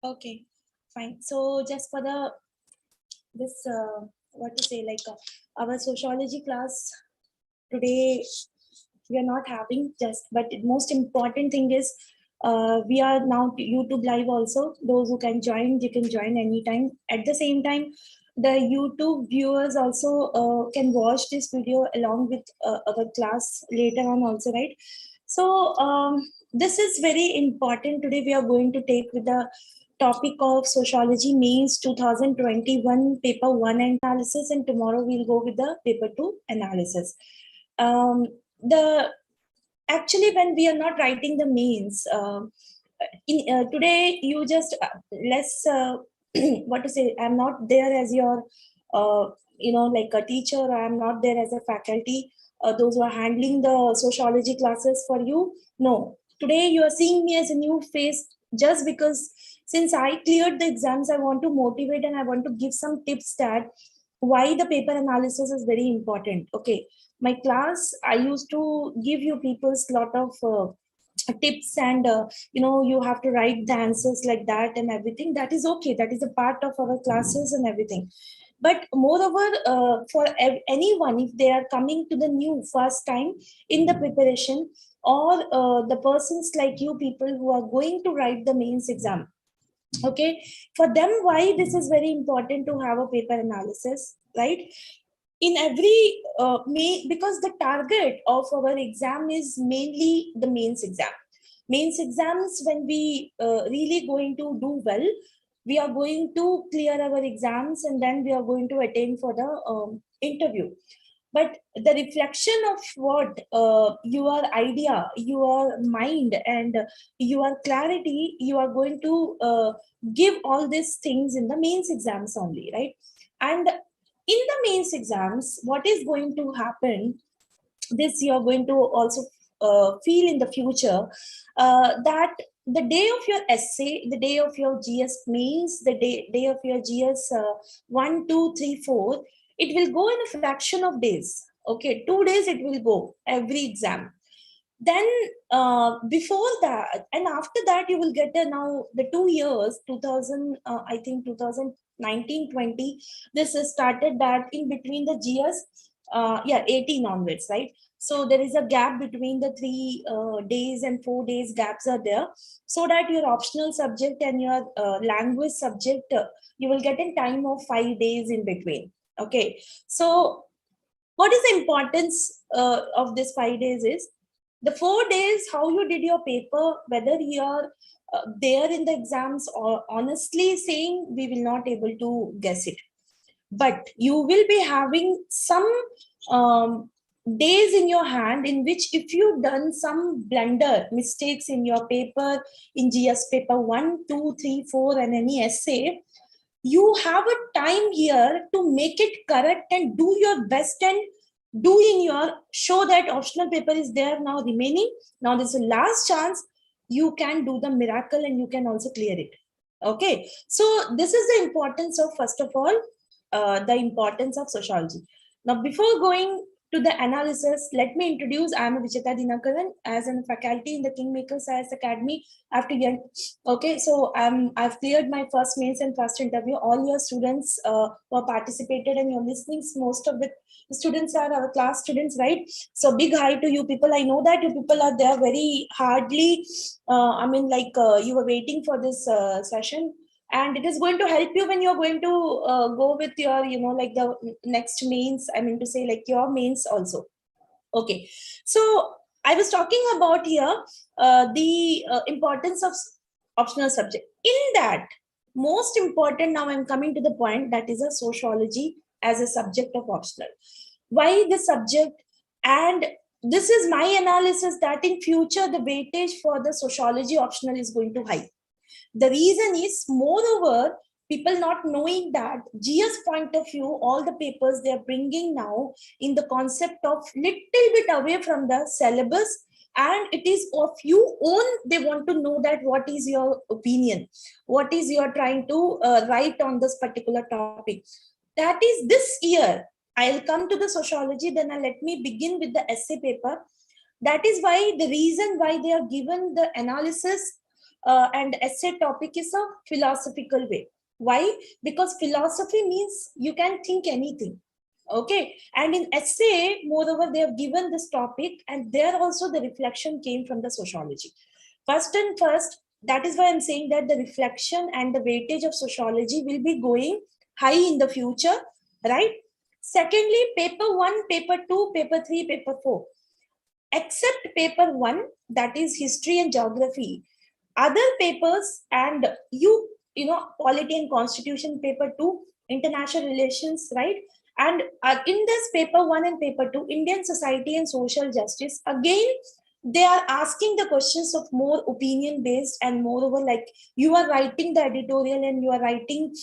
Okay, fine. So just for the this what to say our sociology class today we are not having just, but the most important thing is we are now YouTube live also. Those who can join, you can join anytime. At the same time, the YouTube viewers also can watch this video along with our class later on also, right? So this is very important. Today we are going to take with the topic of sociology means 2021 paper 1 analysis, and tomorrow we'll go with the paper 2 analysis. The Actually, when we are not writing the mains, today you just less what to say, I'm not there as your like a teacher, or I'm not there as a faculty, those who are handling the sociology classes for you. No, today you are seeing me as a new face, just because since I cleared the exams, I want to motivate and I want to give some tips that why the paper analysis is very important. Okay, my class, I used to give you people's lot of tips, and you have to write the answers like that and everything. That is okay, that is a part of our classes and everything. But moreover, for anyone, if they are coming to the new first time in the preparation, or the persons like you people who are going to write the mains exam, okay, for them why this is very important to have a paper analysis, right? In every because the target of our exam is mainly the mains exams. When we really going to do well, we are going to clear our exams, and then we are going to attend for the interview. But the reflection of what your idea, your mind, and your clarity, you are going to give all these things in the mains exams only, right? And in the mains exams, what is going to happen, this you are going to also feel in the future, that the day of your essay, the day of your GS mains, the day of your GS 1, 2, 3, 4, it will go in a fraction of days. Okay, 2 days it will go every exam. Then before that and after that, you will get now the 2 years, 2000, I think 2019 20. This is started that in between the GS, yeah, 18 onwards, right? So there is a gap between the 3 days and 4 days gaps are there, so that your optional subject and your language subject, you will get in time of 5 days in between. Okay, so what is the importance of this 5 days is the 4 days how you did your paper, whether you're there in the exams, or honestly saying we will not able to guess it. But you will be having some um, days in your hand in which if you done some blunder mistakes in your paper, in GS paper 1, 2, 3, 4, and any essay, you have a time here to make it correct and do your best, and do in your show that optional paper is there now remaining. Now this is the last chance, you can do the miracle and you can also clear it. Okay, so this is the importance of, first of all, the importance of sociology. Now before going to the analysis, let me introduce, I am Vijetha Dhinakaran as a faculty in the Kingmaker Science Academy after year. Okay, so I've cleared my first mains and first interview. All your students who have participated and you're listening, most of the students are our class students, right? So big hi to you people. I know that you people are there very hardly. You were waiting for this session, and it is going to help you when you're going to go with your, like the next mains. I mean to say, like your mains also. Okay, so I was talking about here the importance of optional subject. In that, most important, now I'm coming to the point, that is a sociology as a subject of optional. Why the subject? And this is my analysis that in future the weightage for the sociology optional is going to high. The reason is, moreover, people not knowing that GS point of view, all the papers they are bringing now in the concept of little bit away from the syllabus, and it is of you own. They want to know that what is your opinion, what is you are trying to write on this particular topic. That is this year. I'll come to the sociology, then let me begin with the essay paper. That is why the reason why they are given the analysis and essay topic is a philosophical way. Why? Because philosophy means you can think anything. Okay, and in essay, moreover, they have given this topic, and there also the reflection came from the sociology. First and first, that is why I'm saying that the reflection and the weightage of sociology will be going high in the future, right? Secondly, paper one, paper two, paper three, paper four. Except paper one, that is history and geography, other papers, and you know, polity and constitution paper two, international relations, right? And in this paper one and paper two, Indian society and social justice, again they are asking the questions of more opinion based, and moreover, like you are writing the editorial and you are writing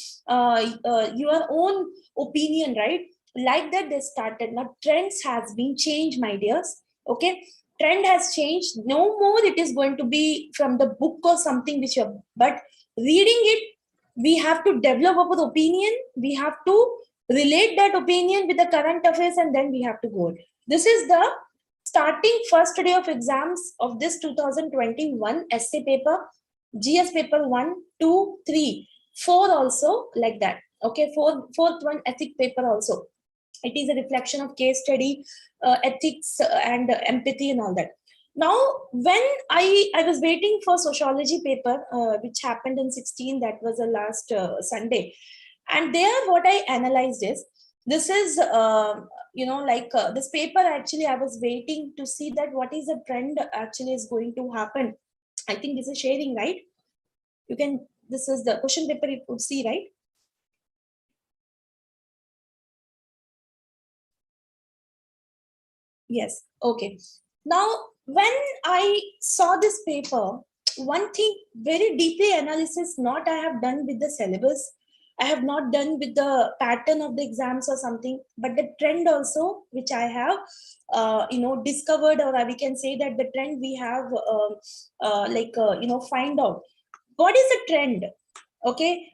your own opinion, right? Like that they started. Now trends has been changed, my dears. Okay, trend has changed. No more it is going to be from the book or something which you have, but reading it, we have to develop our opinion, we have to relate that opinion with the current affairs, and then we have to go. This is the starting first day of exams of this 2021 essay paper, GS paper 1, 2, 3, 4 also, like that. Okay, fourth one ethic paper also. It is a reflection of case study, ethics, and empathy and all that. Now when I was waiting for sociology paper, which happened in 16, that was the last Sunday, and there what I analyzed is, this is this paper, actually I was waiting to see that what is the trend actually is going to happen. I think this is sharing, right? You can, this is the question paper, you could see, right? Yes. Okay. Now, when I saw this paper, one thing very deeply analysis, not I have done with the syllabus, I have not done with the pattern of the exams or something, but the trend also, which I have, discovered, or we can say that the trend we have, find out. What is the trend? Okay,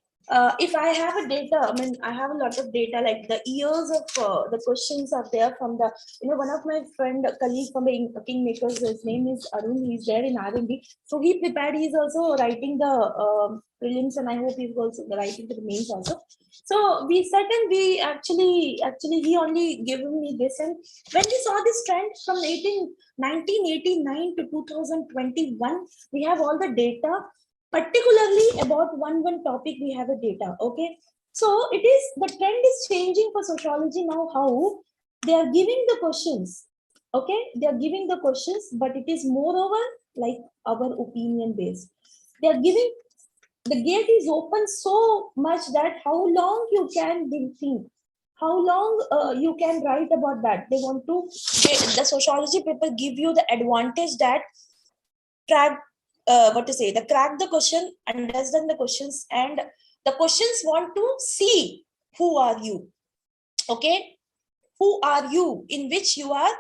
if I have a data, I mean, I have a lot of data, like the years of the questions are there from the, one of my friend, colleague from the Kingmakers, his name is Arun, he's there in R&D. So he prepared, he's also writing the prelims, and I hope he's also writing the mains also. So we sat and we actually he only given me this, and when we saw this trend from 1989 to 2021, we have all the data, particularly about one topic we have a data. Okay, so it is, the trend is changing for sociology now, how they are giving the questions. Okay, they are giving the questions, but it is moreover like our opinion based. They are giving, the gate is open so much that how long you can think, how long you can write about that. They want to, the sociology people give you the advantage that track, what to say, the crack the question, understand the questions, and the questions want to see who are you. Okay, who are you, in which you are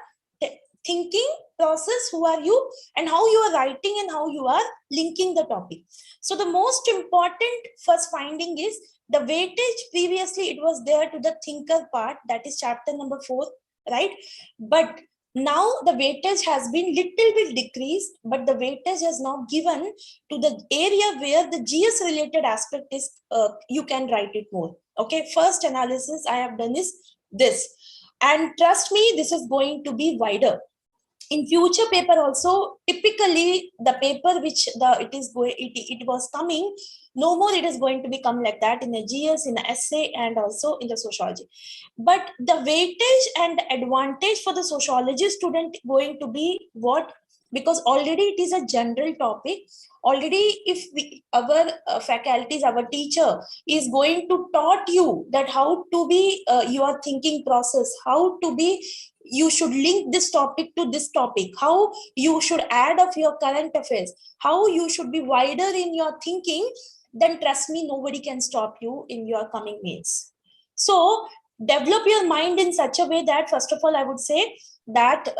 thinking process, who are you, and how you are writing, and how you are linking the topic. So the most important first finding is the weightage. Previously it was there to the thinker part, that is chapter number 4, right? But now the weightage has been little bit decreased, but the weightage has now given to the area where the GS related aspect is, you can write it more. Okay, first analysis I have done is this, and trust me, this is going to be wider in future paper also. Typically the paper which it was coming, no more it is going to become like that in the GS, in the essay, and also in the sociology. But the weightage and advantage for the sociology student going to be what? Because already it is a general topic. Already if our faculties, our teacher is going to taught you that how to be your thinking process, how to be, you should link this topic to this topic, how you should add of your current affairs, how you should be wider in your thinking, then trust me, nobody can stop you in your coming mains. So develop your mind in such a way that, first of all, I would say that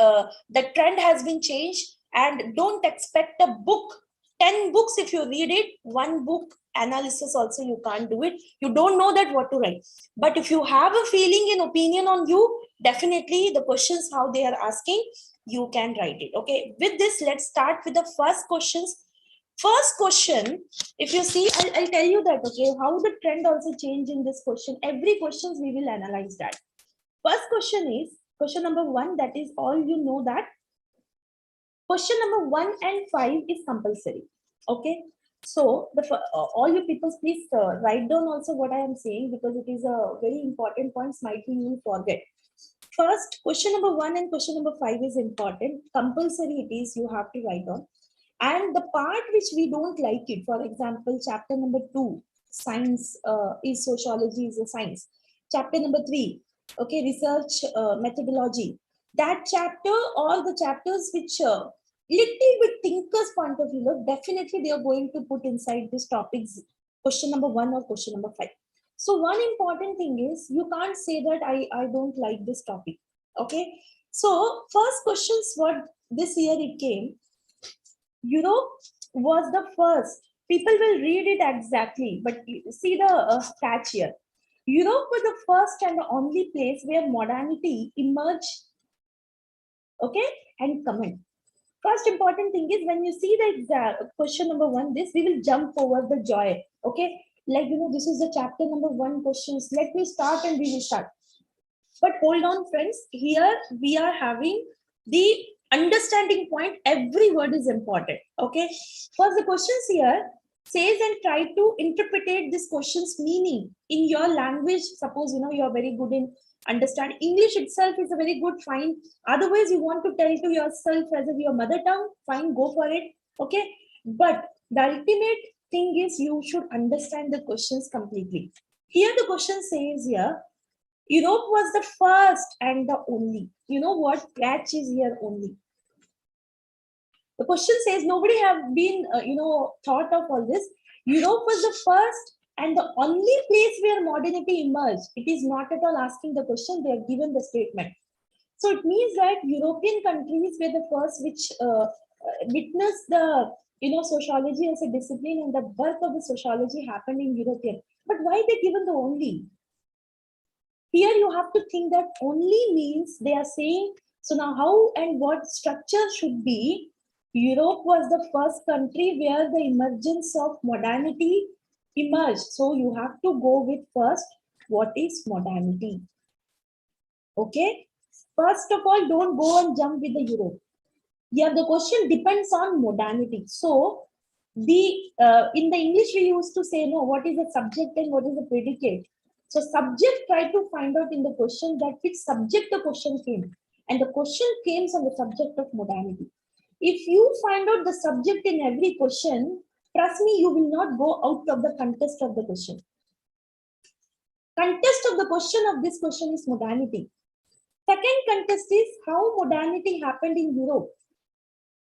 the trend has been changed, and don't expect a book, 10 books if you read it, one book analysis also you can't do it. You don't know that what to write. But if you have a feeling and opinion on you, definitely the questions how they are asking, you can write it. Okay, with this, let's start with the first questions. First question, if you see, I'll tell you that, okay, how the trend also change in this question. Every questions we will analyze that. First question is, question number 1, that is all you know that. Question number 1 and 5 is compulsory. Okay. So all you people please write down also what I am saying, because it is a very important point, might be you forget. First, question number 1 and question number 5 is important. Compulsory it is, you have to write on. And the part which we don't like it, for example, chapter number 2, science is sociology is a science. Chapter number 3, okay, research methodology. That chapter or the chapters which little bit thinkers point of view, definitely they are going to put inside this topics, question number 1 or question number 5. So one important thing is you can't say that I don't like this topic. Okay. So first questions what this year it came, Europe was the first. People will read it exactly, but see the catch here. Europe was the first and the only place where modernity emerged, okay, and comment. First important thing is when you see the exact question number 1, this we will jump over the joy, okay? Like, this is the chapter number 1 questions. Let me start and we will start. But hold on, friends. Here we are having the understanding point. Every word is important. Okay. First, the questions here says and try to interpret this question's meaning in your language. Suppose you are very good in understand English itself is a very good fine. Otherwise, you want to tell to yourself as if your mother tongue, fine, go for it. Okay. But the ultimate thing is you should understand the questions completely. Here the question says here, Europe was the first and the only. You know what catch is here only? The question says nobody have been, thought of all this. Europe was the first and the only place where modernity emerged. It is not at all asking the question, they have given the statement. So it means that European countries were the first which witnessed the, sociology as a discipline, and the birth of the sociology happened in European. But why they given the only? Here you have to think that only means they are saying, so now how and what structure should be. Europe was the first country where the emergence of modernity emerged. So you have to go with first, what is modernity? Okay. First of all, don't go and jump with the Europe. Yeah, the question depends on modernity. So the in the English we used to say, no, what is the subject and what is the predicate. So subject, try to find out in the question that which subject the question came. And the question came on the subject of modernity. If you find out the subject in every question, trust me, you will not go out of the context of the question. Context of the question of this question is modernity. Second contest is how modernity happened in Europe.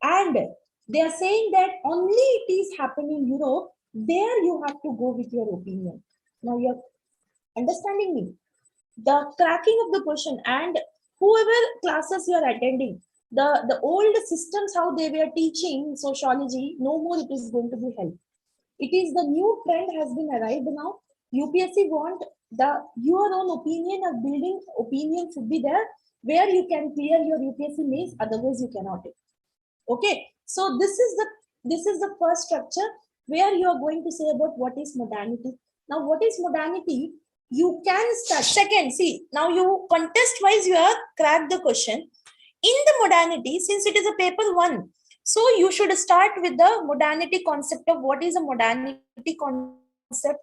And they are saying that only it is happening in Europe. There you have to go with your opinion. Now you're understanding me. The cracking of the question, and whoever classes you are attending, the old systems how they were teaching sociology, no more it is going to be held. It is the new trend has been arrived now. UPSC want your own opinion of building opinion should be there, where you can clear your UPSC mains, otherwise you cannot. Okay, so this is the first structure where you are going to say about what is modernity. Now, what is modernity? You can start. Second, see, now you contest wise you are crack the question. In the modernity, since it is a paper 1, so you should start with the modernity concept of what is a modernity concept.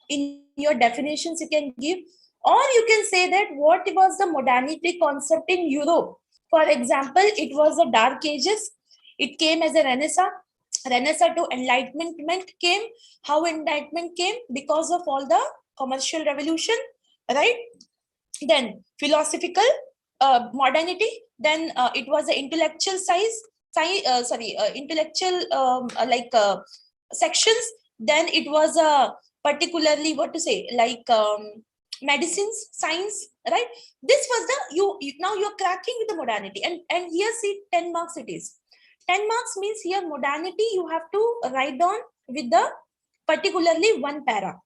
In your definitions you can give, or you can say that what was the modernity concept in Europe. For example, it was the Dark Ages. It came as a Renaissance to Enlightenment came. How Enlightenment came? Because of all the commercial revolution, right? Then philosophical modernity. Then it was the intellectual intellectual sections. Then it was particularly what to say, like medicines, science, right? This was the now you're cracking with the modernity, and here see 10 marks it is. 10 marks means here modernity you have to write down with the particularly one para.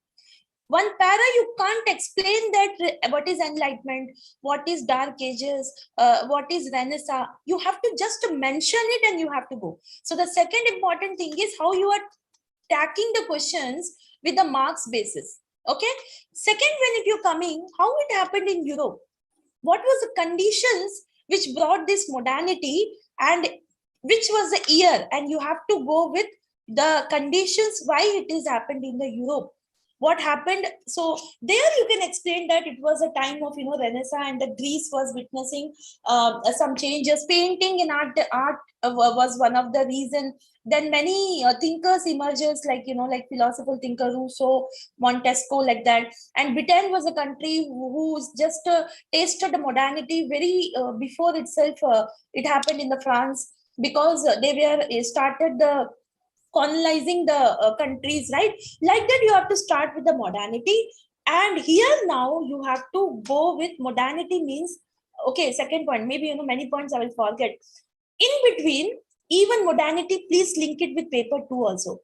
One para, you can't explain that what is enlightenment, what is dark ages, what is renaissance. You have to just mention it and you have to go. So the second important thing is how you are tackling the questions with the marks basis. Okay. Second, when if you're coming, how it happened in Europe, what was the conditions which brought this modernity, and which was the year, and you have to go with the conditions why it is happened in the Europe, what happened. So there you can explain that it was a time of Renaissance, and the Greece was witnessing some changes. Painting and art was one of the reason. Then many thinkers emerges, like like philosophical thinker Rousseau, Montesquieu, like that. And Britain was a country who's just tasted the modernity very before itself. It happened in the France, because they were started the colonizing the countries, right? Like that, you have to start with the modernity. And here now you have to go with modernity means, okay, second point, maybe many points I will forget. In between, even modernity, please link it with paper 2 also.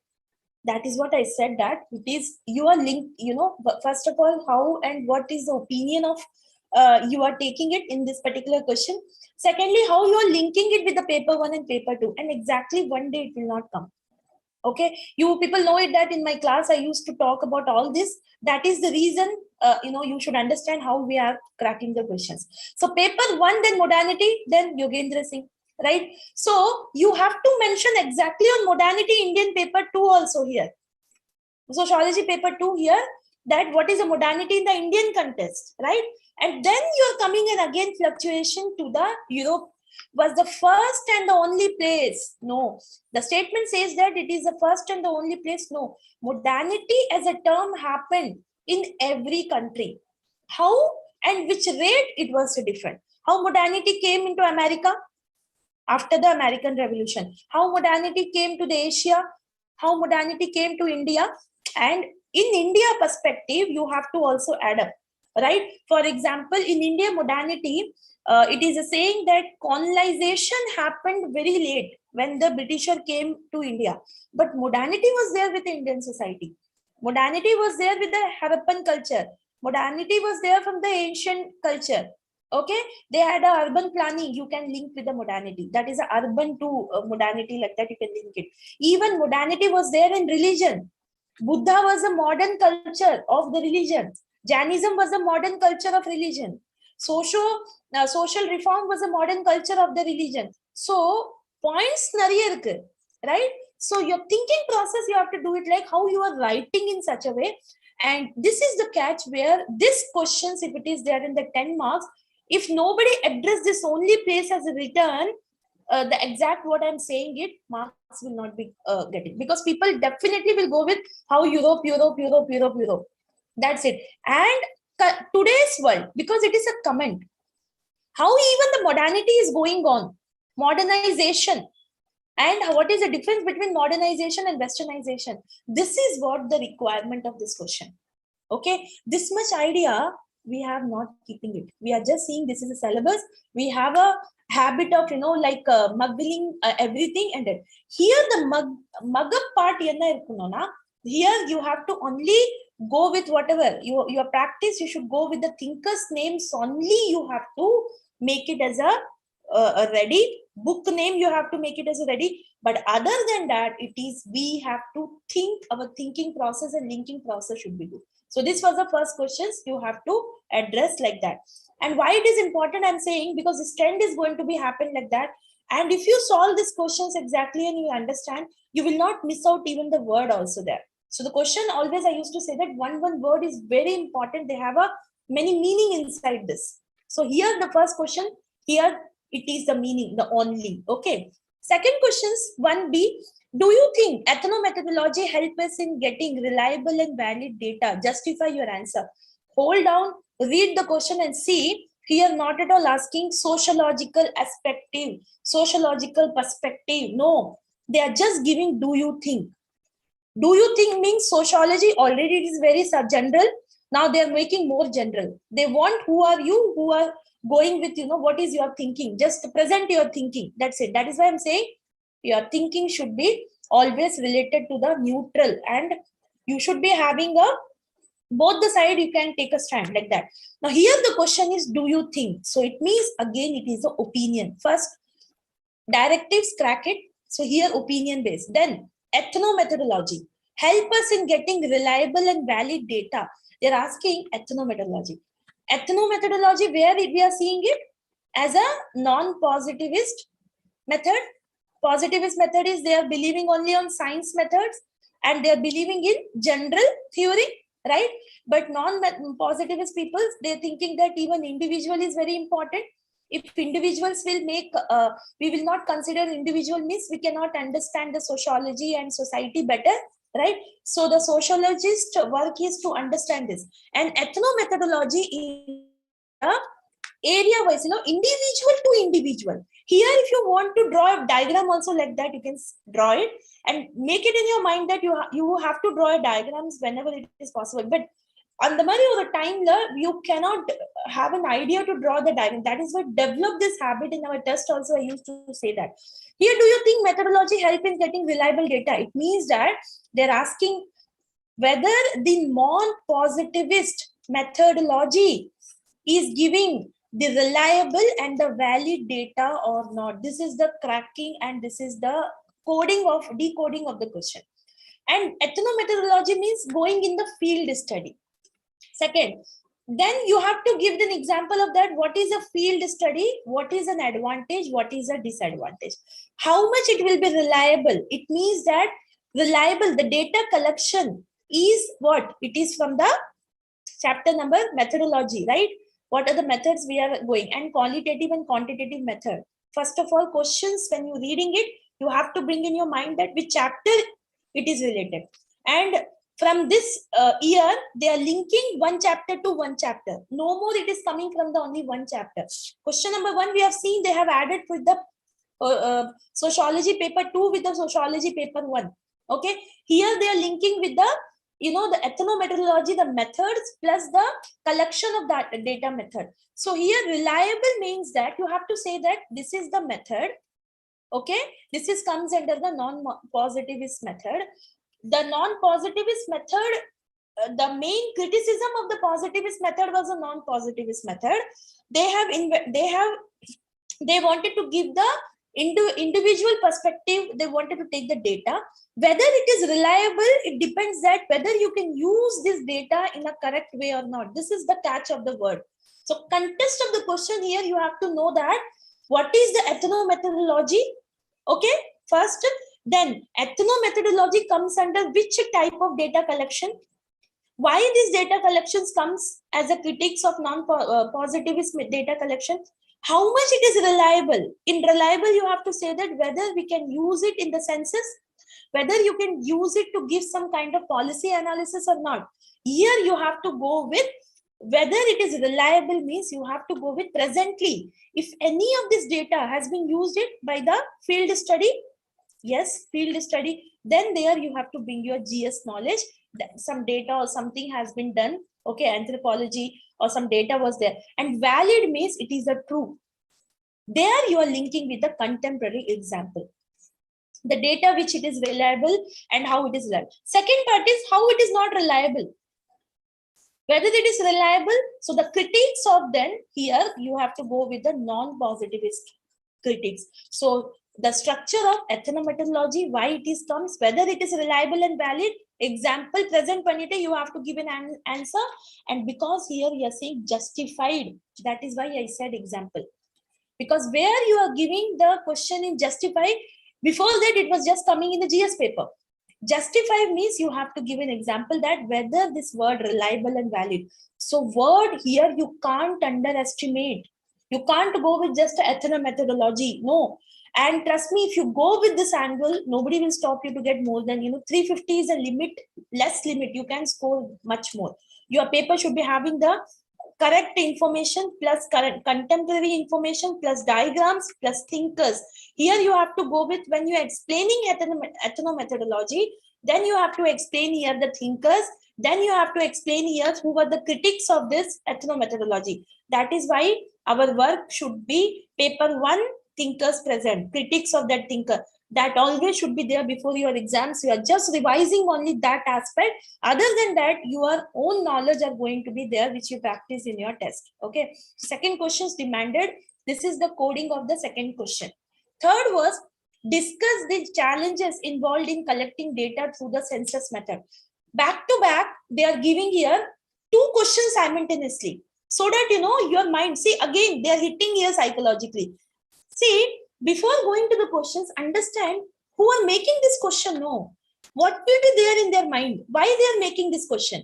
That is what I said, that it is you are linked, first of all, how and what is the opinion of you are taking it in this particular question. Secondly, how you are linking it with the paper 1 and paper 2, and exactly one day it will not come. Okay, you people know it, that in my class I used to talk about all this. That is the reason, you should understand how we are cracking the questions. So paper 1, then modernity, then Yogendra Singh, right? So you have to mention exactly on modernity, Indian paper 2 also here, sociology paper 2 here, that what is a modernity in the Indian context, right? And then you're coming in again fluctuation to the Europe was the first and the only place. No, the statement says that it is the first and the only place. No, modernity as a term happened in every country. How and which rate it was different. How modernity came into America after the American Revolution. How modernity came to the Asia. How modernity came to India. And in India perspective, you have to also add up, right? For example, in India, modernity, it is a saying that colonization happened very late when the Britisher came to India. But modernity was there with the Indian society. Modernity was there with the Harappan culture. Modernity was there from the ancient culture. Okay, they had a urban planning. You can link with the modernity. That is a urban to modernity, like that you can link it. Even modernity was there in religion. Buddha was a modern culture of the religion. Jainism was a modern culture of religion. Social reform was a modern culture of the religion. So points nariya irukku, right? So your thinking process, you have to do it like how you are writing in such a way. And this is the catch, where this questions, if it is there in the 10 marks, if nobody address this only place as a return, the exact what I'm saying it, marks will not be getting, because people definitely will go with how Europe. That's it. And today's world, because it is a comment, how even the modernity is going on, modernization, and what is the difference between modernization and westernization. This is what the requirement of this question. Okay, this much idea we have not keeping it. We are just seeing this is a syllabus. We have a habit of like muggling everything, and here the mug up part enna irukunona. Here you have to only go with whatever your practice. You should go with the thinkers names only. You have to make it as a ready book name. You have to make it as a ready. But other than that, it is we have to think. Our thinking process and linking process should be good. So this was the first questions you have to address like that. And why it is important, I'm saying, because this trend is going to be happen like that. And if you solve these questions exactly and you understand, you will not miss out even the word also there. So the question always, I used to say that one word is very important. They have a many meaning inside this. So here the first question, here it is the meaning, the only. Okay. Second questions, 1B. Do you think ethnomethodology help us in getting reliable and valid data? Justify your answer. Hold down, read the question and see. Here, not at all asking sociological perspective. No, they are just giving, do you think? Do you think means sociology already it is very general. Now they are making more general. They want who are you, who are going with, what is your thinking? Just present your thinking. That's it. That is why I'm saying your thinking should be always related to the neutral, and you should be having a Both the side you can take a stand like that. Now here the question is, do you think? So it means again it is the opinion. First, directives, crack it. So here opinion based. Then ethnomethodology. Help us in getting reliable and valid data. They're asking ethnomethodology. Ethnomethodology, where we are seeing it as a non-positivist method. Positivist method is they are believing only on science methods and they are believing in general theory, right? But non-positivist people, they're thinking that even individual is very important. If individuals will make, we will not consider individual means we cannot understand the sociology and society better, right? So the sociologist work is to understand this. And ethnomethodology is area wise, individual to individual. Here, if you want to draw a diagram also like that, you can draw it and make it in your mind that you have to draw a diagrams whenever it is possible. But on the money of the time, you cannot have an idea to draw the diagram. That is why develop this habit in our test also. I used to say that. Here, do you think methodology help in getting reliable data? It means that they're asking whether the non-positivist methodology is giving the reliable and the valid data or not. This is the cracking and this is the decoding of the question. And ethnomethodology means going in the field study. Second, then you have to give an example of that. What is a field study? What is an advantage? What is a disadvantage? How much it will be reliable? It means that reliable, the data collection is what? It is from the chapter number methodology, right? What are the methods we are going, and qualitative and quantitative method. First of all, questions, when you're reading it, you have to bring in your mind that which chapter it is related. And from this year, they are linking one chapter to one chapter. No more it is coming from the only one chapter. Question number 1, we have seen they have added with the sociology paper 2 with the sociology paper 1. Okay, here they are linking with the the ethnomethodology, the methods plus the collection of that data method. So here reliable means that you have to say that this is the method. Okay, this is comes under the non-positivist method. The non-positivist method, the main criticism of the positivist method was a non-positivist method. They wanted to give the individual perspective. They wanted to take the data. Whether it is reliable, it depends that whether you can use this data in a correct way or not. This is the catch of the word. So context of the question here, you have to know that what is the ethnomethodology. Okay, first, then ethnomethodology comes under which type of data collection. Why these data collections comes as a critiques of non-positivist data collection. How much it is reliable. In reliable, you have to say that whether we can use it in the census, whether you can use it to give some kind of policy analysis or not. Here you have to go with whether it is reliable means you have to go with presently. If any of this data has been used it by the field study, yes, field study, then there you have to bring your GS knowledge. Some data or something has been done. Okay, anthropology or some data was there. And valid means it is a true. There you are linking with the contemporary example. The data which it is reliable and how it is reliable. Second part is how it is not reliable. Whether it is reliable, so the critiques of then here you have to go with the non-positivist critics. So the structure of ethnomethodology, why it is comes, whether it is reliable and valid, example, present, Panita, you have to give an answer. And because here you are saying justified, that is why I said example. Because where you are giving the question in justified, before that it was just coming in the GS paper. Justify means you have to give an example that whether this word reliable and valid. So word here you can't underestimate. You can't go with just ethnomethodology. No. And trust me, if you go with this angle, nobody will stop you to get more than 350 is a limit, less limit. You can score much more. Your paper should be having the correct information plus current contemporary information plus diagrams plus thinkers. Here you have to go with, when you are explaining ethnomethodology, then you have to explain here the thinkers, then you have to explain here who were the critics of this ethnomethodology. That is why our work should be paper 1, thinkers present, critics of that thinker. That always should be there before your exams. You are just revising only that aspect. Other than that, your own knowledge are going to be there, which you practice in your test. Okay. Second questions demanded. This is the coding of the second question. Third was discuss the challenges involved in collecting data through the census method. Back to back, they are giving here two questions simultaneously, so that your mind, see, again they are hitting here psychologically. See, before going to the questions, understand who are making this question. No, what will be there in their mind, why they are making this question.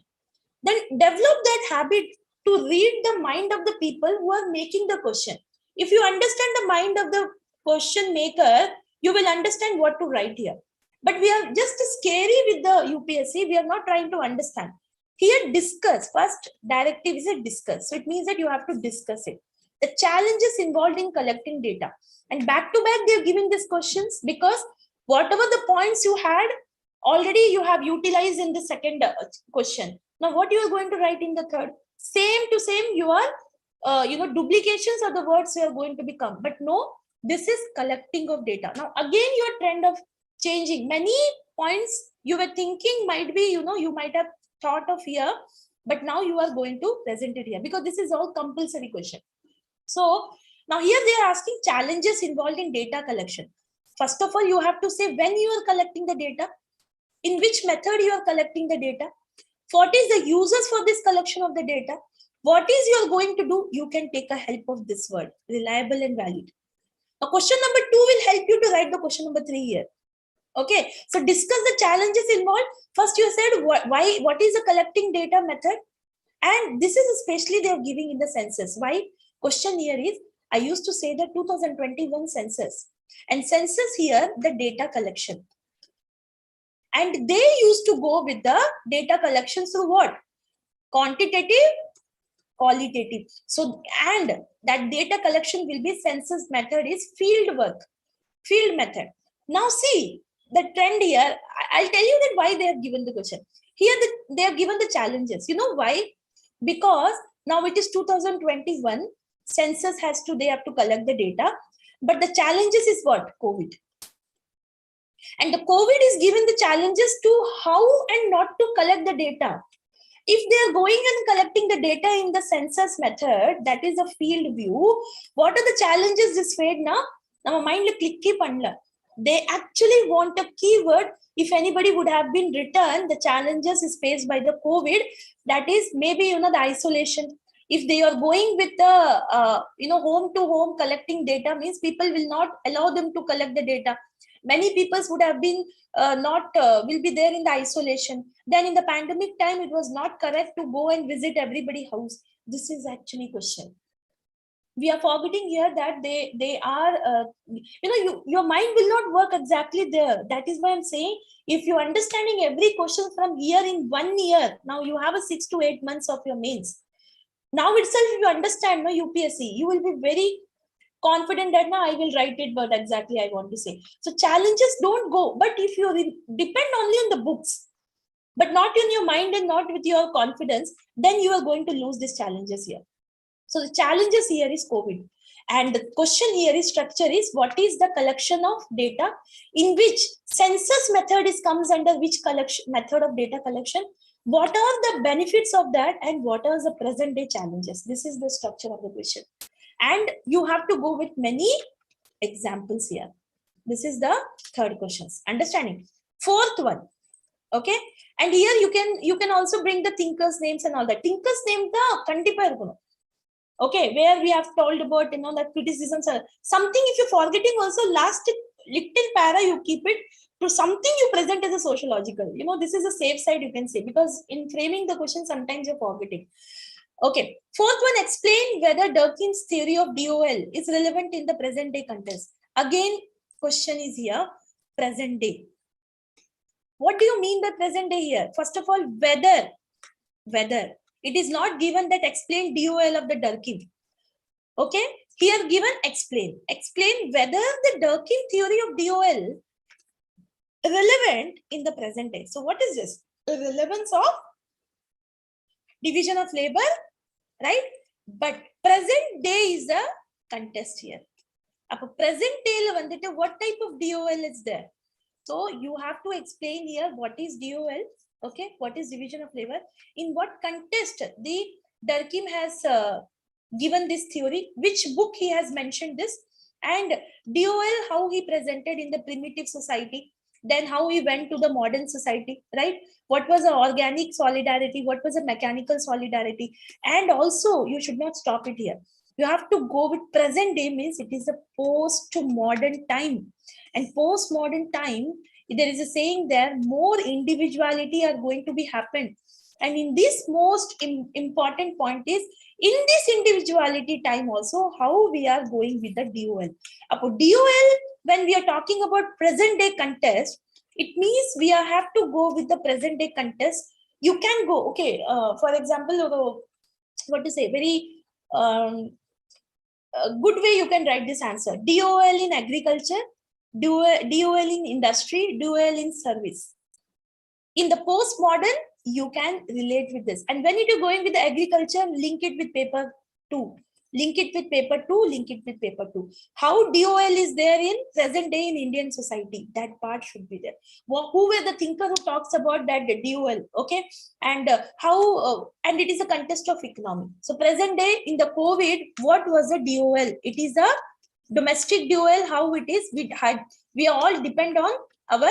Then develop that habit to read the mind of the people who are making the question. If you understand the mind of the question maker, you will understand what to write here. But we are just scary with the UPSC. We are not trying to understand. Here, discuss. First directive is a discuss. So it means that you have to discuss it. The challenges involved in collecting data. And back to back, they are giving these questions because whatever the points you had, already you have utilized in the second question. Now, what you are going to write in the third? Same to same, you are, duplications of the words you are going to become. But no, this is collecting of data. Now, again, your trend of changing. Many points you were thinking might be, you might have thought of here, but now you are going to present it here because this is all compulsory question. So now here they are asking challenges involved in data collection. First of all, you have to say when you are collecting the data, in which method you are collecting the data, what is the uses for this collection of the data, what is you are going to do. You can take a help of this word, reliable and valid. Now, question number 2 will help you to write the question number 3 here. Okay, so discuss the challenges involved. First, you said what is the collecting data method, and this is especially they are giving in the census. Why? Question here is, I used to say the 2021 census, and census here the data collection, and they used to go with the data collection through what? Quantitative, qualitative. So, and that data collection will be census method is field work, field method. Now see the trend here. I'll tell you that why they have given the question. Here they have given the challenges. You know why? Because now it is 2021. Census has to, they have to collect the data. But the challenges is what? COVID. And the COVID is given the challenges to how and not to collect the data. If they are going and collecting the data in the census method, that is a field view, what are the challenges this fade now? Now mind click panla. They actually want a keyword. If anybody would have been written, the challenges is faced by the COVID. That is maybe, the isolation. If they are going with the, home to home collecting data, means people will not allow them to collect the data. Many people would have been will be there in the isolation. Then in the pandemic time, it was not correct to go and visit everybody's house. This is actually question. We are forgetting here that they are, your mind will not work exactly there. That is why I'm saying, if you're understanding every question from here in 1 year, now you have a 6 to 8 months of your mains. Now itself, if you understand UPSC, you will be very confident that now I will write it, but exactly I want to say. So challenges don't go, but if you depend only on the books, but not in your mind and not with your confidence, then you are going to lose these challenges here. So the challenges here is COVID. And the question here is structure is, what is the collection of data, in which census method is comes under which collection method of data collection, what are the benefits of that, and what are the present day challenges. This is the structure of the question. And you have to go with many examples here. This is the third questions. Understanding? Fourth one. Okay. And here you can also bring the thinkers names and all that. Thinkers name the kandipa. Okay, where we have told about that criticisms are something. If you're forgetting also, last little para you keep it to something you present as a sociological. This is a safe side, you can say, because in framing the question sometimes you're forgetting. Okay, fourth one, explain whether Durkheim's theory of DOL is relevant in the present day context. Again, question is here, present day. What do you mean by present day here? First of all, whether. It is not given that explain DOL of the Durkheim. Okay, here given explain. Explain whether the Durkheim theory of DOL relevant in the present day. So what is this? The relevance of division of labor, right? But present day is the contest here. present day what type of DOL is there? So you have to explain here what is DOL, okay, what is division of labor, in what context the Durkheim has given this theory, which book he has mentioned this, and DOL how he presented in the primitive society, then how he went to the modern society, right? What was the organic solidarity, what was the mechanical solidarity, and also you should not stop it here. You have to go with present day, means it is a post modern time. And post modern time, there is a saying there, more individuality are going to be happened. And in this most important point is, in this individuality time also, how we are going with the DOL. DOL, when we are talking about present day context, it means we have to go with the present day context. You can go, okay, for example, what to say, very a good way you can write this answer: DOL in agriculture, DOL in industry, DOL in service. In the postmodern, you can relate with this. And when it is going with the agriculture, link it with paper 2. Link it with paper 2, link it with paper 2. How DOL is there in present day in Indian society, that part should be there. Well, who were the thinker who talks about that DOL, okay? And and it is a context of economy. So present day in the COVID, what was the DOL? It is a domestic DOL, how it is, we all depend on our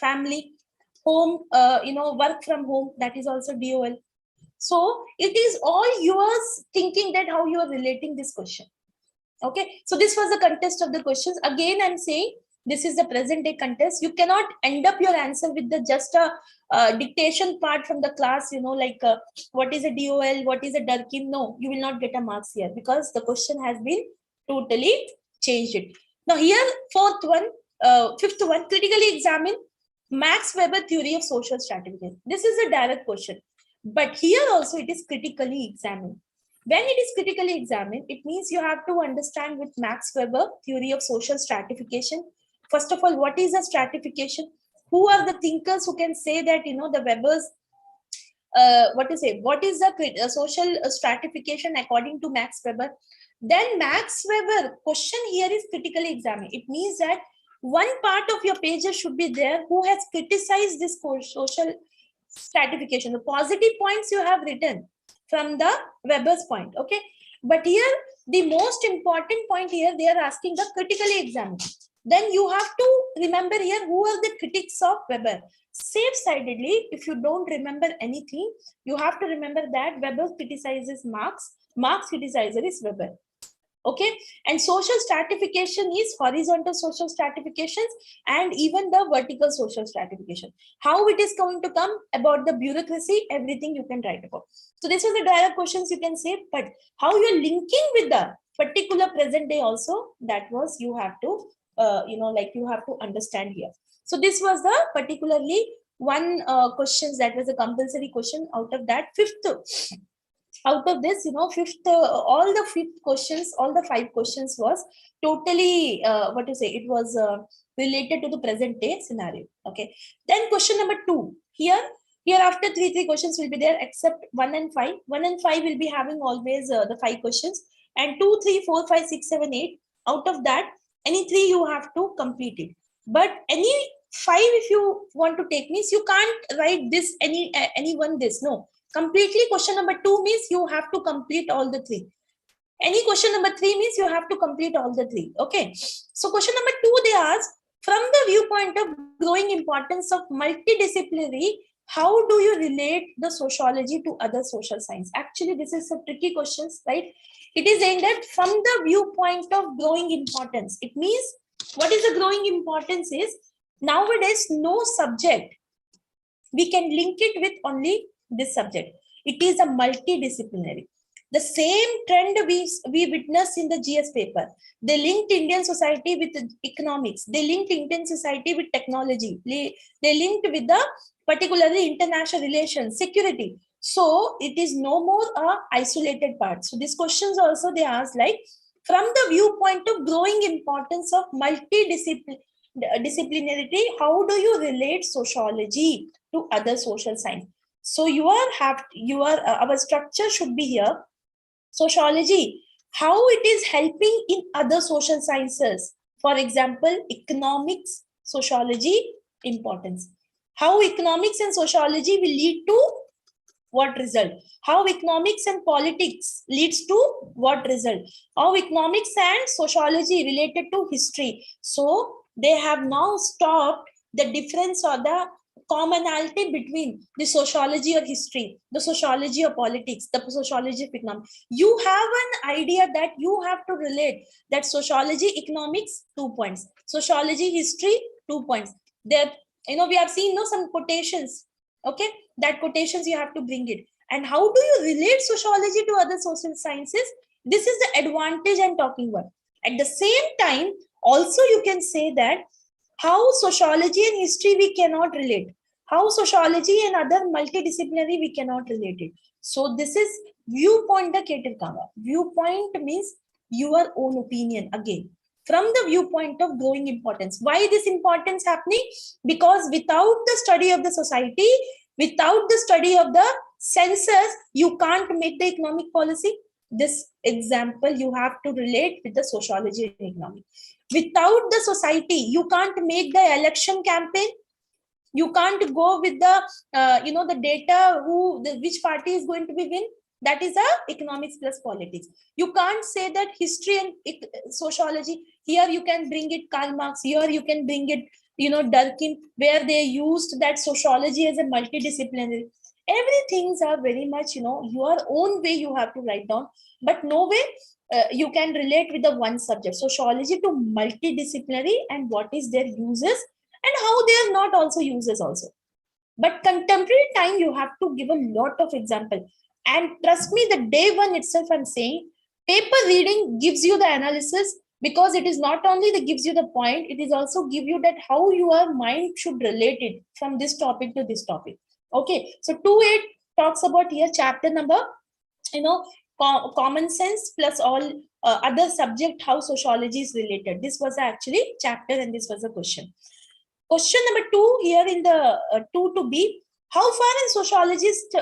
family, home, work from home, that is also DOL. So it is all yours thinking that how you are relating this question. Okay, so this was the context of the questions. Again, I'm saying this is the present day contest. You cannot end up your answer with the just a dictation part from the class, like what is a DOL, what is a Durkheim. No, you will not get a marks here because the question has been totally changed it. Now here, fifth one, critically examine Max Weber theory of social stratification. This is a direct question, but here also it is critically examined. When it is critically examined, it means you have to understand with Max Weber theory of social stratification. First of all, what is a stratification? Who are the thinkers who can say that, the Weber's, what is the social stratification according to Max Weber? Then Max Weber question here is critically examined. It means that one part of your pages should be there who has criticized this social stratification. The positive points you have written from the Weber's point, okay? But here, the most important point here, they are asking the critically examined. Then you have to remember here who are the critics of Weber. Safe-sidedly, if you don't remember anything, you have to remember that Weber criticizes Marx, Marx criticizes Weber. Okay, and social stratification is horizontal social stratifications and even the vertical social stratification. How it is going to come about the bureaucracy, everything you can write about. So this was the direct questions you can say, but how you're linking with the particular present day also, that was you have to, you have to understand here. So this was the particularly one questions that was a compulsory question. Out of that, out of this, all the fifth questions, all the 5 questions was totally, it was related to the present day scenario. Okay. Then question number 2. Here after 3 questions will be there, except 1 and 5. 1 and 5 will be having always the 5 questions, and 2, 3, 4, 5, 6, 7, 8. Out of that, any 3 you have to complete it. But any 5, if you want to take, means you can't write this any one this. No. Completely question number 2 means you have to complete all the 3. Any question number 3 means you have to complete all the 3. Okay. So question number 2, they ask, from the viewpoint of growing importance of multidisciplinary, how do you relate the sociology to other social science? Actually, this is a tricky questions, right? It is saying that from the viewpoint of growing importance, it means what is the growing importance is nowadays no subject we can link it with only this subject. It is a multidisciplinary. The same trend we witness in the GS paper. They linked Indian society with economics. They linked Indian society with technology. They linked with the particularly international relations, security. So it is no more a isolated part. So these questions also they ask like, from the viewpoint of growing importance of multidisciplinarity, how do you relate sociology to other social science? So our structure should be here. Sociology how it is helping in other social sciences. For example, economics, sociology, importance. How economics and sociology will lead to what result? How economics and politics leads to what result? How economics and sociology related to history. So they have now stopped the difference or the commonality between the sociology or history, the sociology or politics, the sociology of economics. You have an idea that you have to relate that sociology, economics, 2 points. Sociology, history, 2 points. There, we have seen some quotations. Okay, that quotations you have to bring it. And how do you relate sociology to other social sciences? This is the advantage I'm talking about. At the same time, also you can say that how sociology and history we cannot relate, how sociology and other multidisciplinary we cannot relate it. So this is viewpoint the Ketirkava. Viewpoint means your own opinion again, from the viewpoint of growing importance. Why this importance happening? Because without the study of the society, without the study of the census, you can't make the economic policy. This example you have to relate with the sociology and economics. Without the society, you can't make the election campaign. You can't go with the the data which party is going to be win. That is a economics plus politics. You can't say that history and sociology. Here you can bring it Karl Marx. Here you can bring it Durkheim, where they used that sociology as a multidisciplinary. Everything's are very much your own way you have to write down, but no way you can relate with the one subject. Sociology to multidisciplinary and what is their uses and how they are not also uses also. But contemporary time, you have to give a lot of example. And trust me, the day one itself, I'm saying, paper reading gives you the analysis, because it is not only that gives you the point, it is also give you that how your mind should relate it from this topic to this topic. Okay, so 2.8 talks about here chapter number, common sense plus all other subject, how sociology is related. This was actually chapter and this was a question. Question number 2 here in the 2 to B, how far is sociologist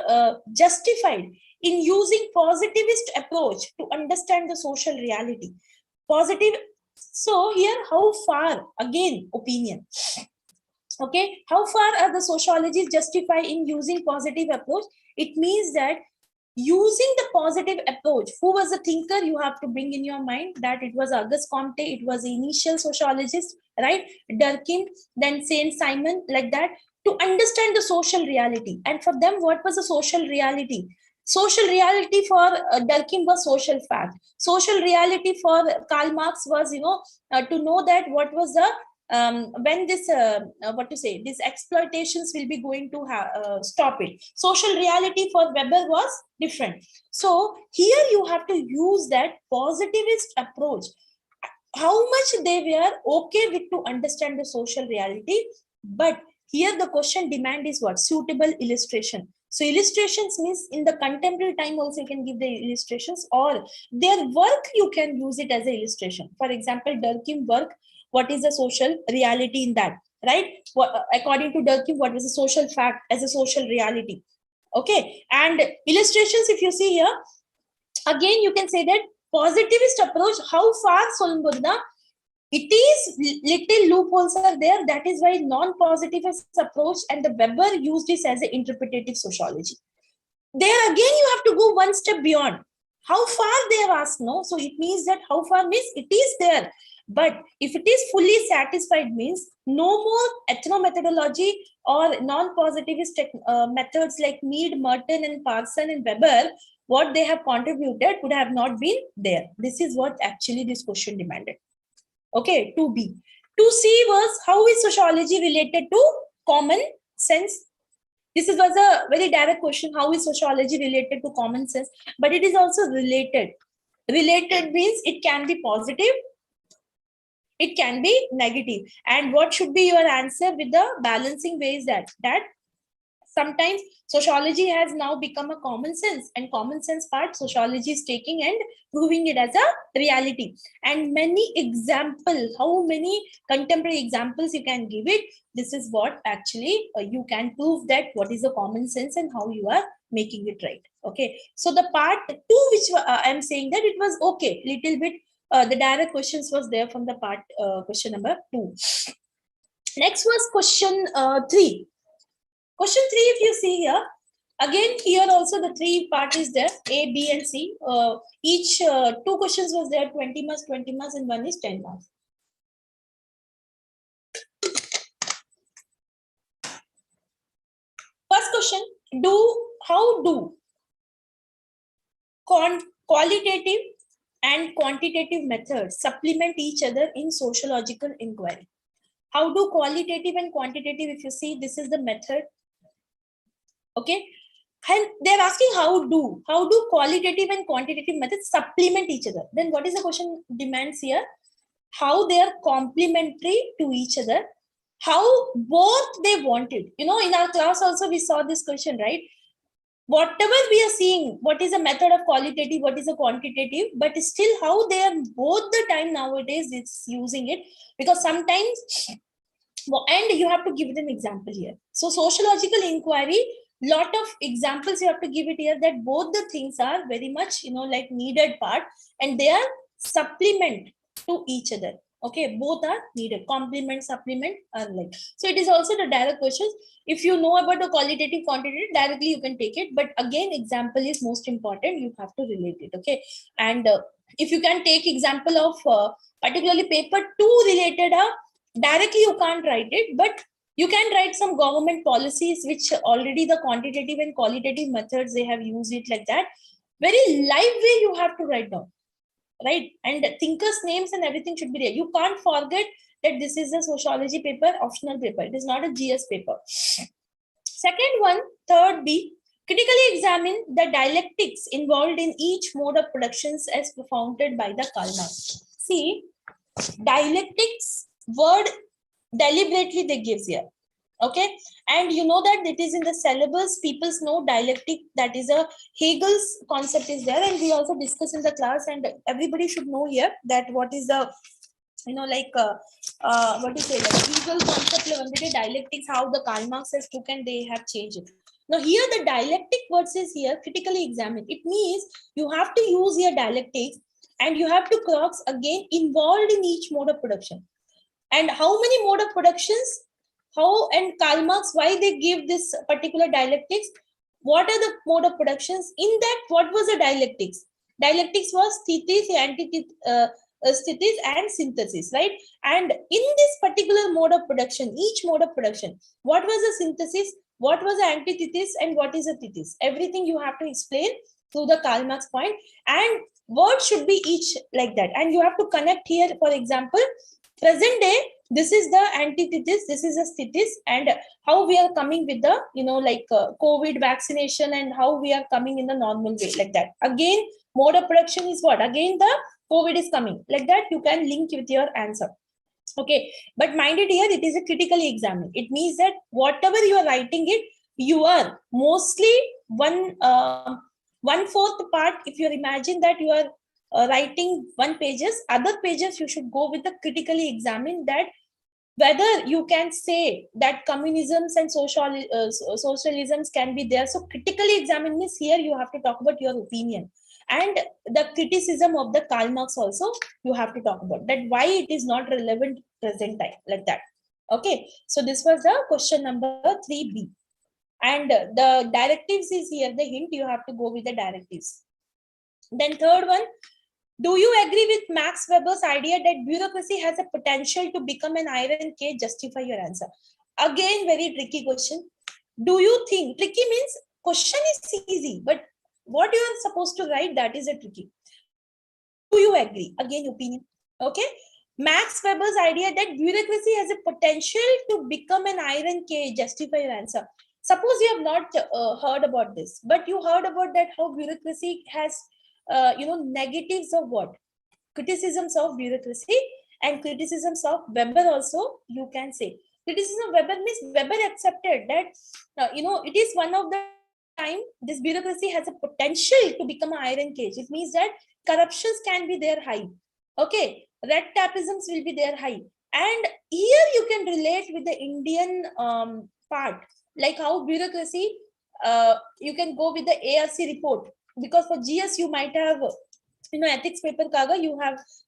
justified in using positivist approach to understand the social reality? Positive. So here, how far? Again, opinion. Okay, how far are the sociologists justified in using positive approach? It means that using the positive approach, who was the thinker you have to bring in your mind? That it was Auguste Comte, it was the initial sociologist, right? Durkheim, then Saint Simon, like that, to understand the social reality. And for them, what was the social reality? Social reality for Durkheim was social fact. Social reality for Karl Marx was, to know that what was the when this these exploitations will be going to stop it. Social reality for Weber was different. So here you have to use that positivist approach, how much they were okay with to understand the social reality. But here the question demand is what? Suitable illustration. So illustrations means in the contemporary time also you can give the illustrations, or their work you can use it as an illustration. For example, Durkheim work, what is the social reality in that, right? According to Durkheim, what is a social fact as a social reality? Okay, and illustrations, if you see here, again you can say that positivist approach, how far Solmbodna, it is little loopholes are there. That is why non-positivist approach and the Weber used this as an interpretative sociology. There again you have to go one step beyond. How far they have asked, no? So it means that how far means it is there. But if it is fully satisfied means no more ethnomethodology or non-positivist methods like Mead, Merton and Parson and Weber, what they have contributed would have not been there. This is what actually this question demanded. Okay, 2B. 2C was how is sociology related to common sense? This was a very direct question. How is sociology related to common sense? But it is also related. Related means it can be positive, it can be negative. And what should be your answer with the balancing way is that sometimes sociology has now become a common sense, and common sense part sociology is taking and proving it as a reality. And many examples, how many contemporary examples you can give it, this is what actually you can prove that what is the common sense and how you are making it right. Okay, so the part 2, which I'm saying that it was okay, little bit. The direct questions was there from the part question number 2. Next was question 3. Question 3, if you see here, again here also the 3 part is there, A, B, and C. Each 2 questions was there, 20 marks, 20 marks, and 1 is 10 marks. First question, how do qualitative and quantitative methods supplement each other in sociological inquiry? How do qualitative and quantitative, if you see, this is the method. Okay, and they're asking how do qualitative and quantitative methods supplement each other. Then what is the question demands here? How they are complementary to each other, how both they wanted. In our class also we saw this question, right? Whatever we are seeing, what is a method of qualitative, what is a quantitative, but still how they are both the time nowadays it's using it, because sometimes, and you have to give it an example here. So sociological inquiry, lot of examples you have to give it here, that both the things are very much like needed part, and they are supplement to each other. Okay, both are needed, complement, supplement are like. So it is also the direct questions. If you know about the qualitative, quantitative, directly you can take it, but again example is most important, you have to relate it. Okay, and if you can take example of particularly paper 2 related, directly you can't write it, but you can write some government policies which already the quantitative and qualitative methods they have used it like that. Very live way you have to write down, right? And thinkers names and everything should be there. You can't forget that this is a sociology paper, optional paper, it is not a GS paper. Second one, third B, critically examine the dialectics involved in each mode of productions as propounded by the Karl Marx. See, dialectics word deliberately they gives here. Okay, and you know that it is in the syllabus, people know dialectic, that is a Hegel's concept is there, and we also discuss in the class, and everybody should know here that what is the what do you say, like Hegel concept dialectics, how the Karl Marx has took and they have changed it. Now here the dialectic words is here critically examined. It means you have to use your dialectics and you have to cross again involved in each mode of production. And how many mode of productions, how, and Karl Marx, why they give this particular dialectics, what are the mode of productions, in that what was the dialectics? Dialectics was thesis, antithesis, and synthesis, right? And in this particular mode of production, each mode of production, what was the synthesis, what was the antithesis, and what is a thesis? Everything you have to explain through the Karl Marx point, and words should be each like that. And you have to connect here, for example, present day, this is the antithesis, this is a thesis, and how we are coming with the COVID vaccination, and how we are coming in the normal way, like that. Again, mode of production is what? Again, the COVID is coming, like that. You can link with your answer. Okay, but mind it here, it is a critically examined. It means that whatever you are writing it, you are mostly one fourth part. If you imagine that you are writing 1 pages, other pages you should go with the critically examine, that whether you can say that communisms and socialisms can be there. So critically examine means here you have to talk about your opinion, and the criticism of the Karl Marx also you have to talk about, that why it is not relevant present time, like that. Okay, so this was the question number 3B, and the directives is here the hint, you have to go with the directives. Then third one, do you agree with Max Weber's idea that bureaucracy has a potential to become an iron cage? Justify your answer. Again, very tricky question. Do you think, tricky means question is easy, but what you are supposed to write, that is a tricky. Do you agree? Again, opinion. Okay. Max Weber's idea that bureaucracy has a potential to become an iron cage. Justify your answer. Suppose you have not heard about this, but you heard about that how bureaucracy has negatives of what? Criticisms of bureaucracy and criticisms of Weber also, you can say. Criticism of Weber means Weber accepted that, it is one of the time this bureaucracy has a potential to become an iron cage. It means that corruptions can be there high. Okay, red tapeisms will be there high. And here you can relate with the Indian part, like how bureaucracy you can go with the ARC report, because for GS you might have, ethics paper kaga you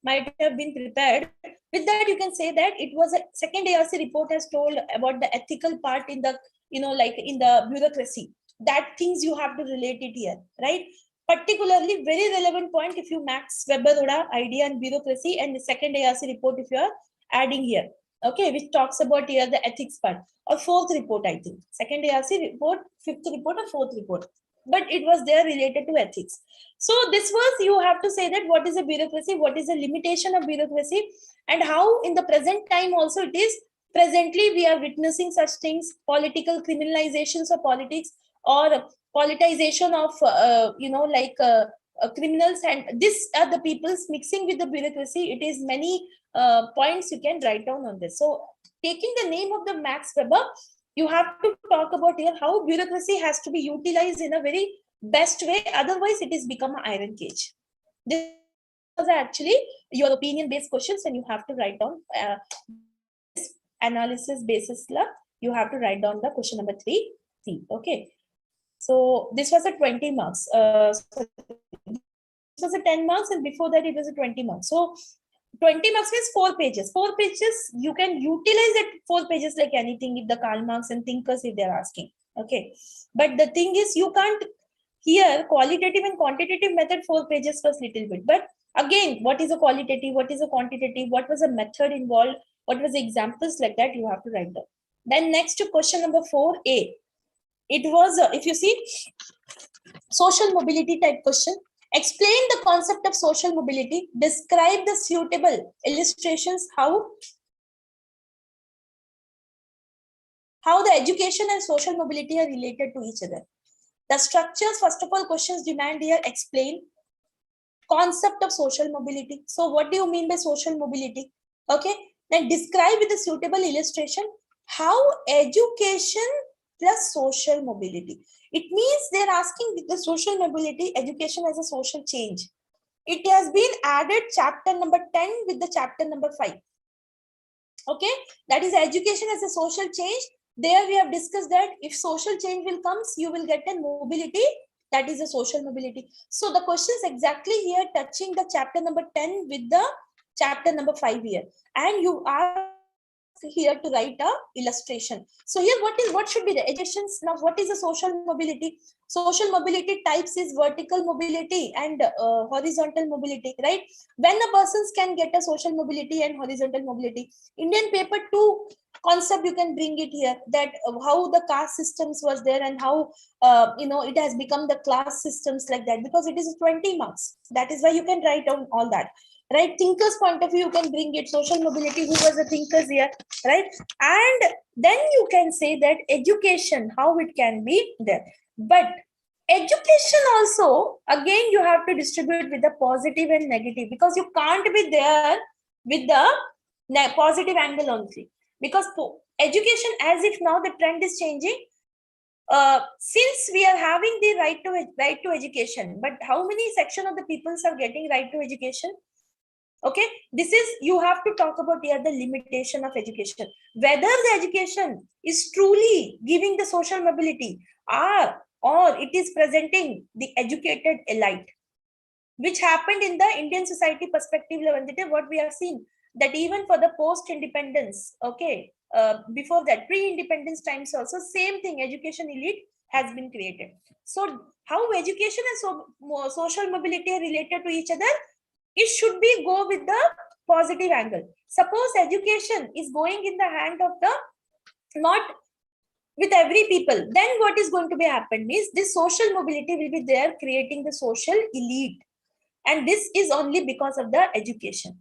might have been prepared. With that, you can say that it was a second ARC report has told about the ethical part in the, like in the bureaucracy. That things you have to relate it here, right? Particularly very relevant point if you Max Weber Oda idea and bureaucracy, and the second ARC report if you are adding here, okay, which talks about here the ethics part, or fourth report, I think. Second ARC report, fifth report, or fourth report. But it was there related to ethics. So this was, you have to say that what is a bureaucracy, what is the limitation of bureaucracy, and how in the present time also it is, presently we are witnessing such things, political criminalizations of politics, or politicization of, criminals, and this are the people's mixing with the bureaucracy. It is many points you can write down on this. So taking the name of the Max Weber, you have to talk about here how bureaucracy has to be utilized in a very best way. Otherwise, it is become an iron cage. This was actually your opinion based questions, and you have to write down analysis basis. You have to write down the question number 3C. Okay. So this was a 20 marks. This was a 10 marks, and before that it was a 20 marks. So 20 marks means 4 pages. 4 pages, you can utilize that 4 pages like anything if the Karl Marx and thinkers if they're asking. Okay. But the thing is, you can't here qualitative and quantitative method 4 pages was little bit. But again, what is a qualitative? What is a quantitative? What was the method involved? What was the examples like that? You have to write down. Then next to question number 4A. It was, if you see, social mobility type question. Explain the concept of social mobility. Describe the suitable illustrations how the education and social mobility are related to each other. The structures, first of all, questions demand here explain concept of social mobility. So what do you mean by social mobility? Okay. Then describe with a suitable illustration how education plus social mobility. It means they're asking with the social mobility, education as a social change. It has been added chapter number 10 with the chapter number 5. Okay, that is education as a social change. There we have discussed that if social change will comes, you will get a mobility, that is a social mobility. So the question is exactly here touching the chapter number 10 with the chapter number 5 here, and you are here to write a illustration. So here what should be the educations. Now what is a social mobility? Social mobility types is vertical mobility and horizontal mobility, right? When a persons can get a social mobility and horizontal mobility. Indian paper 2 concept you can bring it here, that how the caste systems was there and how it has become the class systems like that, because it is 20 marks. That is why you can write down all that, right? Thinkers point of view you can bring it, social mobility, who was the thinkers here, right? And then you can say that education, how it can be there. But education also, again, you have to distribute with the positive and negative, because you can't be there with the positive angle only, because education, as if now the trend is changing, since we are having the right to education, but how many section of the peoples are getting right to education? Okay, this is, you have to talk about here the limitation of education, whether the education is truly giving the social mobility, or it is presenting the educated elite, which happened in the Indian society perspective level. What we have seen, that even for the post independence, okay, before that pre-independence times also, same thing, education elite has been created. So how education and social mobility are related to each other? It should be go with the positive angle. Suppose education is going in the hand of the, not with every people, then what is going to be happen means this social mobility will be there, creating the social elite, and this is only because of the education.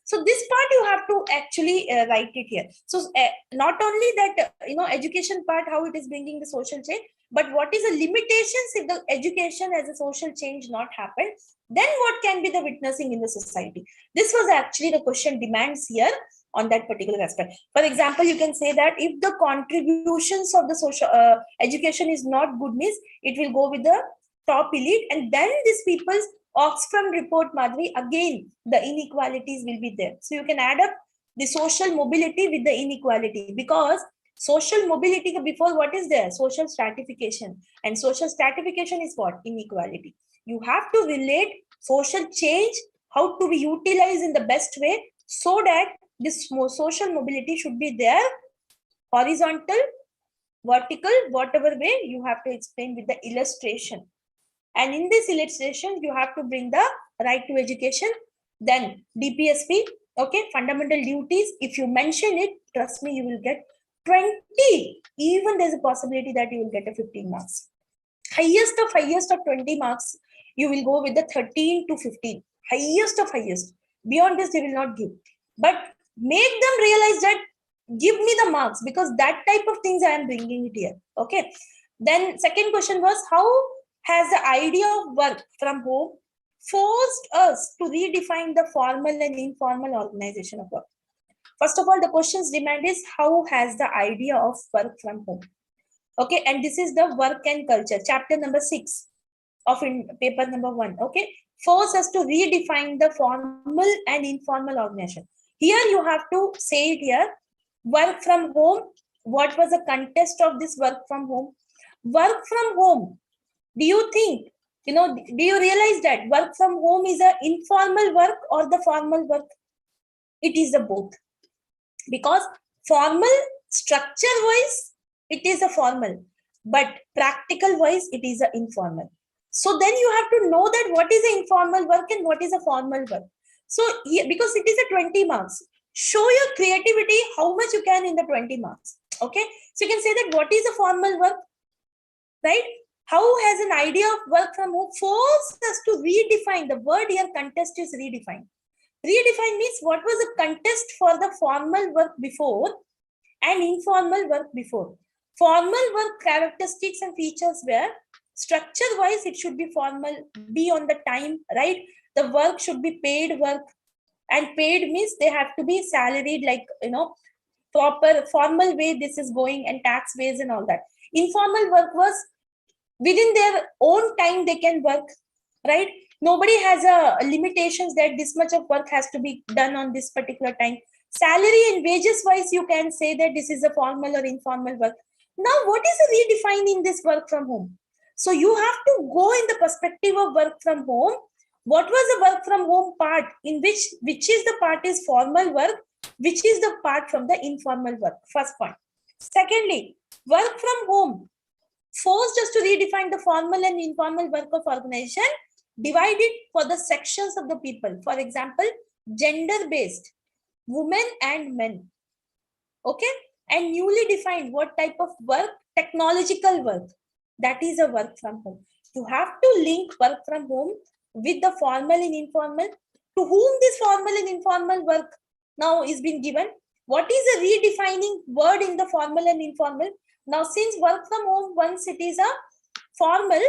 So this part you have to actually write it here. So not only that, education part, how it is bringing the social change, but what is the limitations if the education as a social change not happen, then what can be the witnessing in the society? This was actually the question demands here on that particular aspect. For example, you can say that if the contributions of the social education is not good means, it will go with the top elite, and then these people's Oxfam report, Madhuri, again, the inequalities will be there. So you can add up the social mobility with the inequality, because Social mobility before, what is there? Social stratification. And social stratification is what? Inequality. You have to relate social change, how to be utilized in the best way, so that this social mobility should be there, horizontal, vertical, whatever way you have to explain with the illustration. And in this illustration, you have to bring the right to education, then DPSP, okay, fundamental duties. If you mention it, trust me, you will get 20. Even there's a possibility that you will get a 15 marks. Highest of 20 marks, you will go with the 13 to 15. Highest of highest. Beyond this, they will not give. But make them realize that give me the marks, because that type of things I am bringing it here. Okay. Then second question was, how has the idea of work from home forced us to redefine the formal and informal organization of work? First of all, the question's demand is, how has the idea of work from home? Okay, and this is the work and culture, chapter number 6 of paper number 1. Okay, force us to redefine the formal and informal organization. Here you have to say it here. Work from home. What was the context of this work from home? Work from home. Do you think, do you realize that work from home is an informal work or the formal work? It is the both. Because formal, structure wise, it is a formal, but practical wise, it is a informal. So then you have to know that what is an informal work and what is a formal work. So because it is a 20 marks, show your creativity how much you can in the 20 marks. Okay, so you can say that what is a formal work, right? How has an idea of work from home forced us to redefine? The word here, contest, is redefine. Redefine means what was the context for the formal work before and informal work before. Formal work characteristics and features were, structure wise, it should be formal, be on the time, right? The work should be paid work, and paid means they have to be salaried, like, proper formal way this is going, and tax base and all that. Informal work was within their own time they can work, right? Nobody has a limitations that this much of work has to be done on this particular time. Salary and wages wise, you can say that this is a formal or informal work. Now, what is redefining this work from home? So you have to go in the perspective of work from home. What was the work from home part, in which is the part is formal work, which is the part from the informal work? First point. Secondly, work from home forced us to redefine the formal and informal work of organization, divided for the sections of the people. For example, gender-based, women and men. Okay, and newly defined what type of work, technological work. That is a work from home. You have to link work from home with the formal and informal. To whom this formal and informal work now is being given? What is a redefining word in the formal and informal? Now, since work from home, once it is a formal,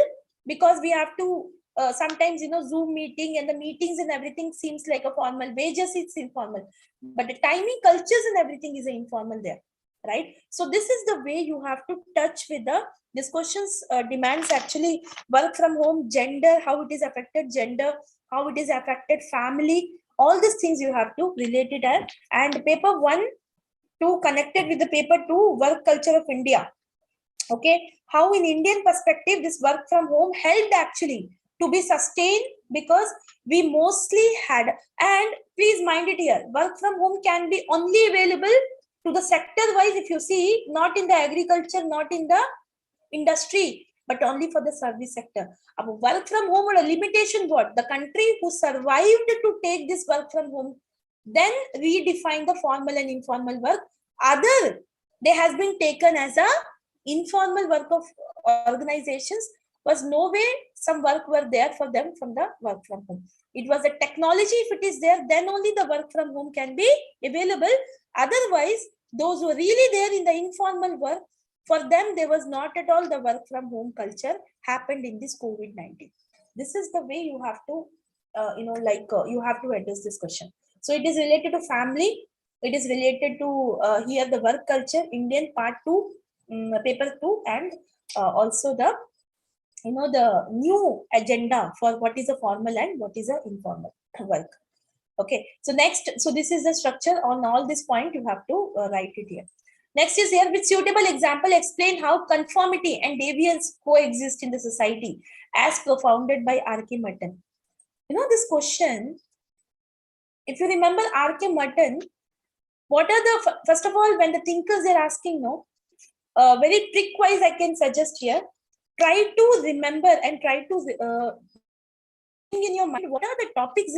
because we have to sometimes, Zoom meeting and the meetings and everything seems like a formal. Wages, it's informal. But the timing, cultures and everything is informal there, right? So this is the way you have to touch with the, this questions demands actually work from home, gender, how it is affected gender, how it is affected family. All these things you have to relate it at. And paper 1 to connected with the paper 2, work culture of India. Okay, how in Indian perspective this work from home helped actually to be sustained, because we mostly had, and please mind it here, work from home can be only available to the sector wise, if you see, not in the agriculture, not in the industry, but only for the service sector. Work from home or a limitation, what the country who survived to take this work from home then redefine the formal and informal work. Other, they has been taken as a informal work of organizations, was no way some work were there for them from the work from home. It was a technology, if it is there, then only the work from home can be available. Otherwise, those who are really there in the informal work, for them, there was not at all the work from home culture happened in this COVID-19. This is the way you have to, you have to address this question. So it is related to family. It is related to here the work culture, Indian part 2, paper 2, and also the, the new agenda for what is a formal and what is a informal work. Okay, so next, so this is the structure. On all this point, you have to write it here. Next is here, with suitable example, explain how conformity and deviance coexist in the society as propounded by R.K. Merton. You know this question, if you remember R.K. Merton, what are the, first of all, when the thinkers they're asking, no, very trick wise, I can suggest here, try to remember and try to in your mind, what are the topics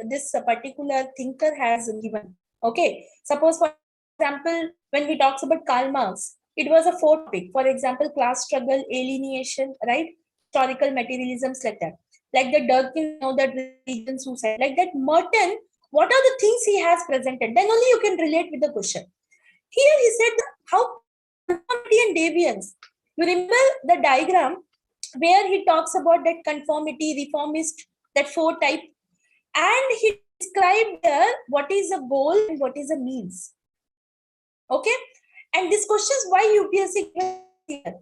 this particular thinker has given. Okay, suppose for example, when we talks about Karl Marx, it was a fourth topic. For example, class struggle, alienation, right? Historical materialism, like that. Like the Durkheim, that religion, suicide, like that. Merton, what are the things he has presented? Then only you can relate with the question. Here he said how conformity and deviance. You remember the diagram where he talks about that conformity, reformist, that four type, and he described there what is a goal and what is a means. Okay, and this question is why UPSC here.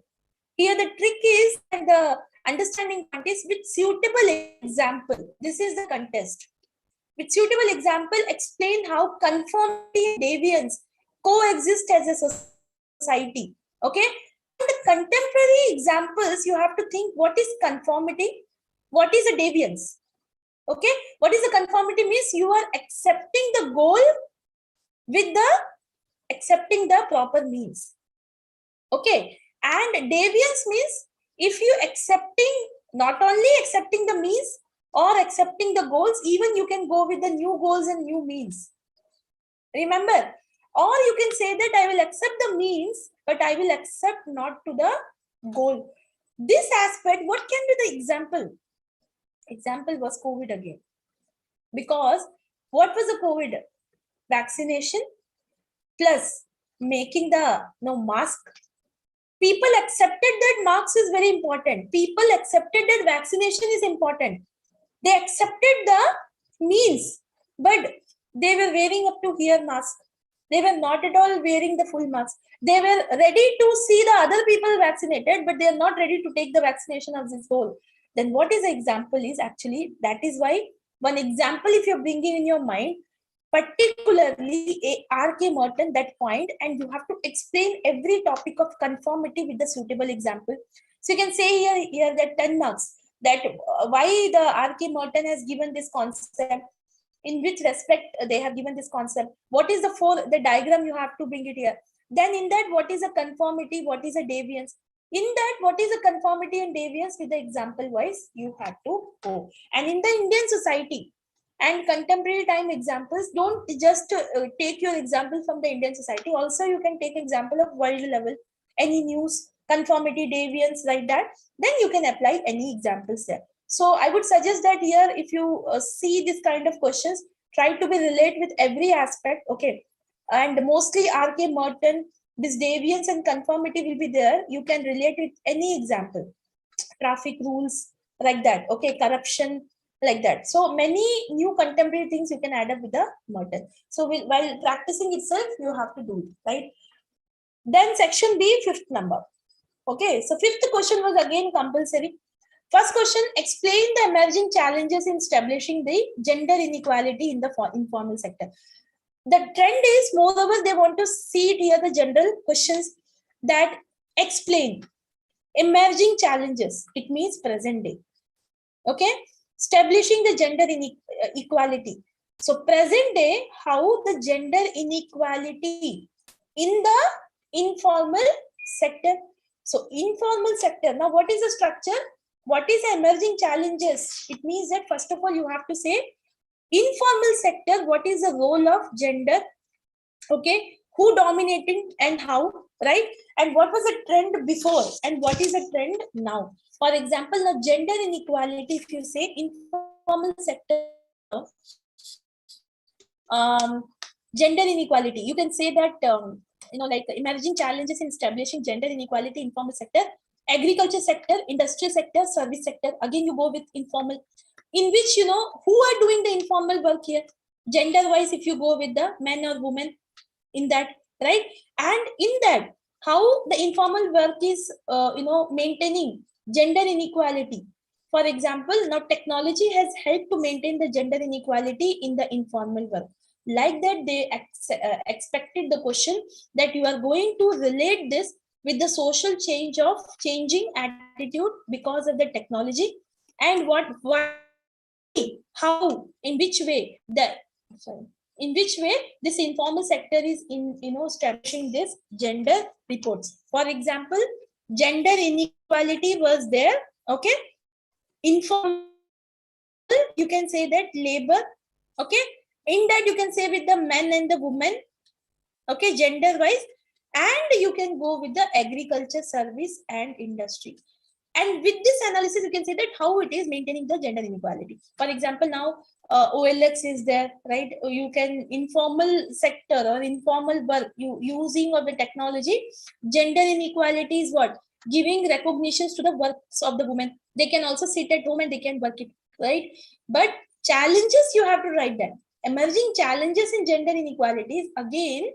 Here the trick is that the understanding contest with suitable example. This is the contest. With suitable example, explain how conformity and deviance coexist as a society. Okay, and the contemporary examples, you have to think what is conformity, what is a deviance. Okay, what is the conformity means? You are accepting the goal with the accepting the proper means. Okay, and deviance means if you accepting, not only accepting the means or accepting the goals, even you can go with the new goals and new means. Remember, or you can say that I will accept the means, but I will accept not to the goal. This aspect, what can be the example? Example was COVID again. Because what was the COVID? Vaccination plus making the mask. People accepted that mask is very important. People accepted that vaccination is important. They accepted the means, but they were wearing up to here mask. They were not at all wearing the full mask. They were ready to see the other people vaccinated, but they are not ready to take the vaccination of this whole. Then what is the example is actually, that is why one example, if you're bringing in your mind, particularly R.K. Merton, that point, and you have to explain every topic of conformity with the suitable example. So you can say here that 10 marks, that why the R.K. Merton has given this concept, in which respect they have given this concept, what is the diagram you have to bring it here. Then in that, what is a conformity, what is a deviance? In that, what is a conformity and deviance with the example wise you have to go. And in the Indian society and contemporary time examples, don't just take your example from the Indian society. Also, you can take example of world level, any news, conformity, deviance, like that. Then you can apply any examples there. So I would suggest that here, if you see this kind of questions, try to be relate with every aspect. Okay, and mostly R.K. Merton, this deviance and conformity will be there. You can relate with any example, traffic rules, like that. Okay, corruption, like that. So many new contemporary things you can add up with the Merton. So while practicing itself, you have to do it, right? Then section B, fifth number. Okay, so fifth question was again compulsory. First question, explain the emerging challenges in establishing the gender inequality in the informal sector. The trend is, moreover, they want to see it here, the general questions that explain emerging challenges. It means present day. Okay, establishing the gender inequality. So present day, how the gender inequality in the informal sector. So informal sector, now what is the structure? What is the emerging challenges? It means that first of all, you have to say informal sector, what is the role of gender? Okay, who dominating and how, right? And what was the trend before and what is the trend now? For example, the gender inequality, if you say informal sector, gender inequality, you can say that, like emerging challenges in establishing gender inequality in informal sector, agriculture sector, industrial sector, service sector. Again, you go with informal, in which, who are doing the informal work here? Gender wise, if you go with the men or women in that, right? And in that, how the informal work is, maintaining gender inequality. For example, now technology has helped to maintain the gender inequality in the informal work. Like that, they expected the question that you are going to relate this with the social change of changing attitude because of the technology, and how, in which way in which way this informal sector is establishing this gender reports. For example, gender inequality was there. Okay, informal, you can say that labor. Okay, in that you can say with the men and the women. Okay, gender wise, and you can go with the agriculture, service and industry. And with this analysis, you can say that how it is maintaining the gender inequality. For example, now OLX is there, right? You can informal sector or informal work, using of the technology. Gender inequality is what? Giving recognitions to the works of the women. They can also sit at home and they can work it, right? But challenges you have to write down. Emerging challenges in gender inequalities, again,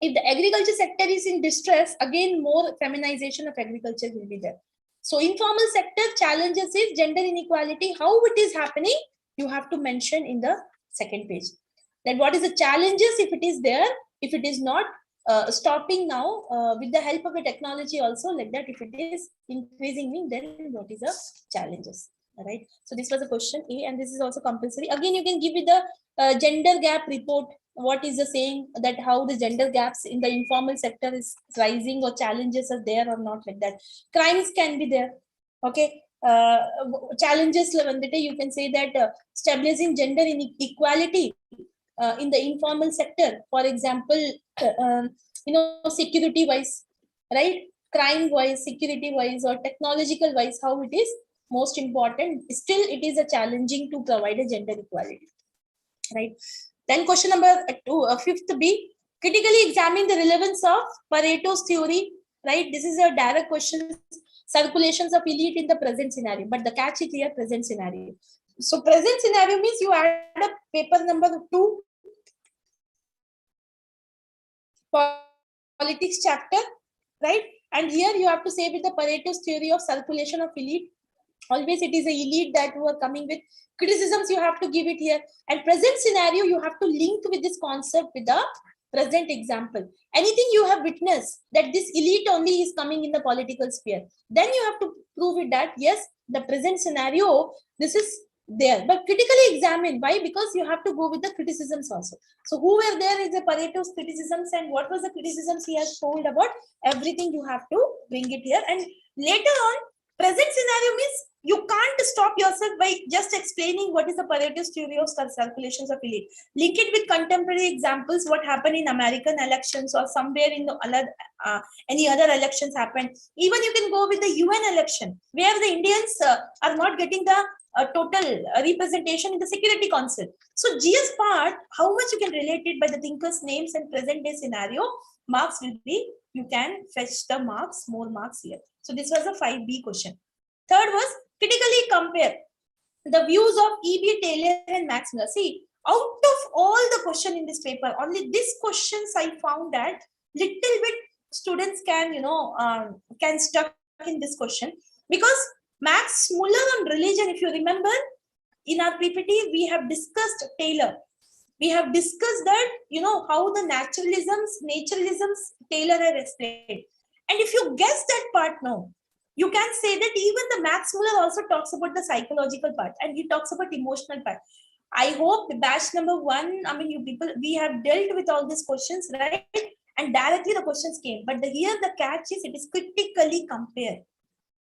if the agriculture sector is in distress, again more feminization of agriculture will be there. So informal sector challenges is gender inequality. How it is happening, you have to mention in the second page. Then what is the challenges if it is there, if it is not stopping now, with the help of the technology also, like that, if it is increasing, then what is the challenges? All right. So this was a question A, and this is also compulsory. Again, you can give it the gender gap report. What is the saying that how the gender gaps in the informal sector is rising, or challenges are there or not, like that. Crimes can be there. Okay. Challenges, you can say that stabilizing gender inequality in the informal sector. For example, security wise, right? Crime wise, security wise, or technological wise, how it is most important. Still, it is a challenging to provide a gender equality, right? Then question number 5th B, critically examine the relevance of Pareto's theory, right? This is a direct question. Circulations of elite in the present scenario, but the catch is here, present scenario. So present scenario means you add up paper number 2, politics chapter, right? And here you have to say with the Pareto's theory of circulation of elite. Always it is a elite that who are coming with criticisms, you have to give it here. And present scenario, you have to link with this concept with the present example. Anything you have witnessed that this elite only is coming in the political sphere, then you have to prove it that yes, the present scenario, this is there. But critically examine. Why? Because you have to go with the criticisms also. So who were there is the Pareto's criticisms, and what was the criticisms he has told about, everything you have to bring it here. And later on, present scenario means you can't stop yourself by just explaining what is the Pareto's theory of circulations of elite. Link it with contemporary examples, what happened in American elections or somewhere in the any other elections happened. Even you can go with the UN election, where the Indians are not getting the total representation in the Security Council. So GS part, how much you can relate it by the thinkers' names and present day scenario, marks will be, you can fetch the marks, more marks here. So this was a 5B question. Third was critically compare the views of E.B. Taylor and Max Muller. See, out of all the question in this paper, only this questions I found that little bit students can, can stuck in this question, because Max Muller on religion, if you remember, in our PPT, we have discussed Taylor. We have discussed that, how the naturalisms, Taylor had explained. And if you guess that part now, you can say that even the Max Muller also talks about the psychological part, and he talks about emotional part. I hope the batch number 1, you people, we have dealt with all these questions, right? And directly the questions came. But here the catch is, it is critically compare.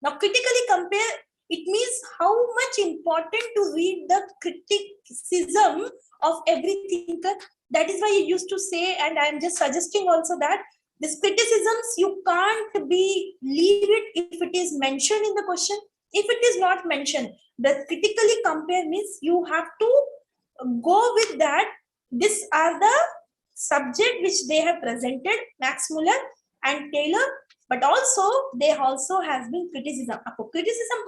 Now, critically compare, it means how much important to read the criticism of every thinker. That is why you used to say, and I am just suggesting also that this criticisms, you can't leave it if it is mentioned in the question. If it is not mentioned, the critically compare means you have to go with that. These are the subject which they have presented, Max Muller and Taylor, but also they also has been criticism. Criticism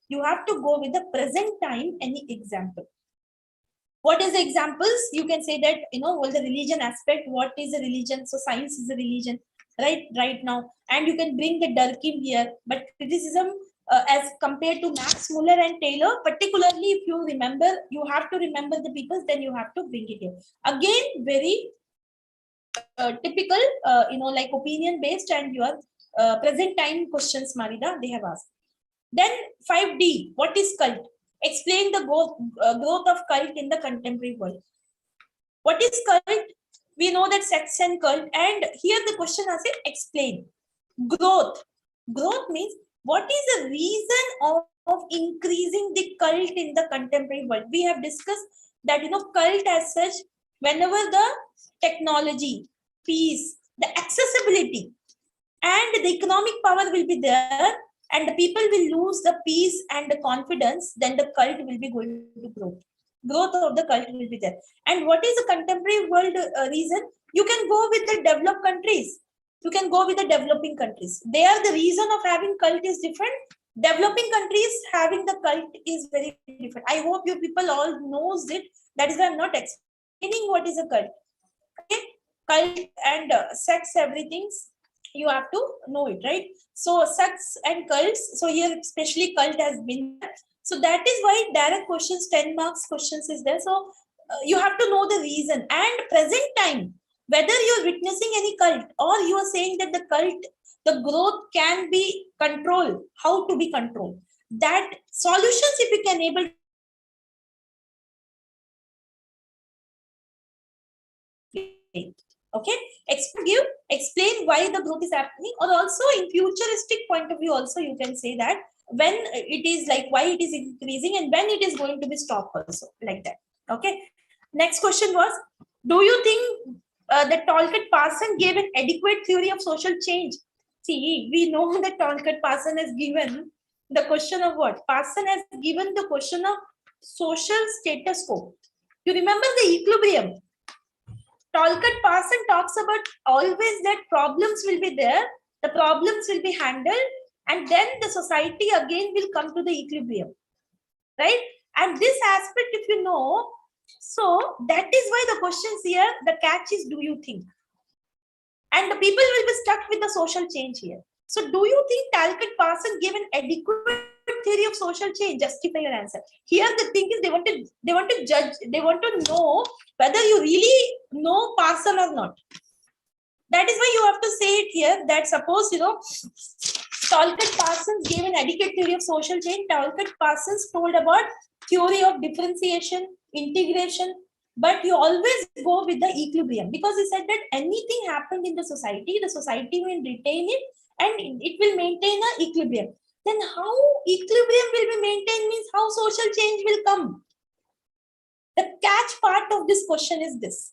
you have to go with the present time, any example. What is the examples? You can say that, all the religion aspect, what is a religion? So science is a religion, right now. And you can bring the Durkheim here, but criticism, as compared to Max Muller and Taylor. Particularly, if you remember, you have to remember the people, then you have to bring it here. Again, very typical, like opinion based and your present time questions, Marida, they have asked. Then 5D, what is cult? Explain the growth of cult in the contemporary world. What is cult? We know that sex and cult, and here the question has it, explain. Growth. Growth means what is the reason of increasing the cult in the contemporary world? We have discussed that, cult as such, whenever the technology, peace, the accessibility, and the economic power will be there, and the people will lose the peace and the confidence, then the cult will be going to grow. Growth of the cult will be there. And what is the contemporary world reason? You can go with the developed countries. You can go with the developing countries. They are the reason of having cult is different. Developing countries having the cult is very different. I hope you people all knows it. That is why I'm not explaining what is a cult. Okay, cult and sex, everything you have to know it, right? So sex and cults. So here especially cult has been there. So that is why direct questions, 10 marks questions is there. So you have to know the reason and present time, whether you're witnessing any cult or you are saying that the cult, the growth can be controlled, how to be controlled. That solutions, if you can able okay, explain why the growth is happening, or also in futuristic point of view also you can say that when it is like why it is increasing and when it is going to be stopped also, like that. Okay, next question was, do you think that Talcott Parson gave an adequate theory of social change? See, we know that Talcott Parson has given the question of what? Parson has given the question of social status quo. You remember the equilibrium. Talcott Parson talks about always that problems will be there, the problems will be handled, and then the society again will come to the equilibrium, right? And this aspect, if you know, so that is why the questions here, the catch is, do you think? And the people will be stuck with the social change here. So do you think Talcott Parson gave an adequate theory of social change? Justify your answer. Here the thing is they want to judge, they want to know whether you really know Parson or not. That is why you have to say it here that suppose, Talcott Parsons gave an adequate theory of social change. Talcott Parsons told about theory of differentiation, integration, but you always go with the equilibrium, because he said that anything happened in the society will retain it and it will maintain an equilibrium. Then how equilibrium will be maintained means how social change will come. The catch part of this question is this.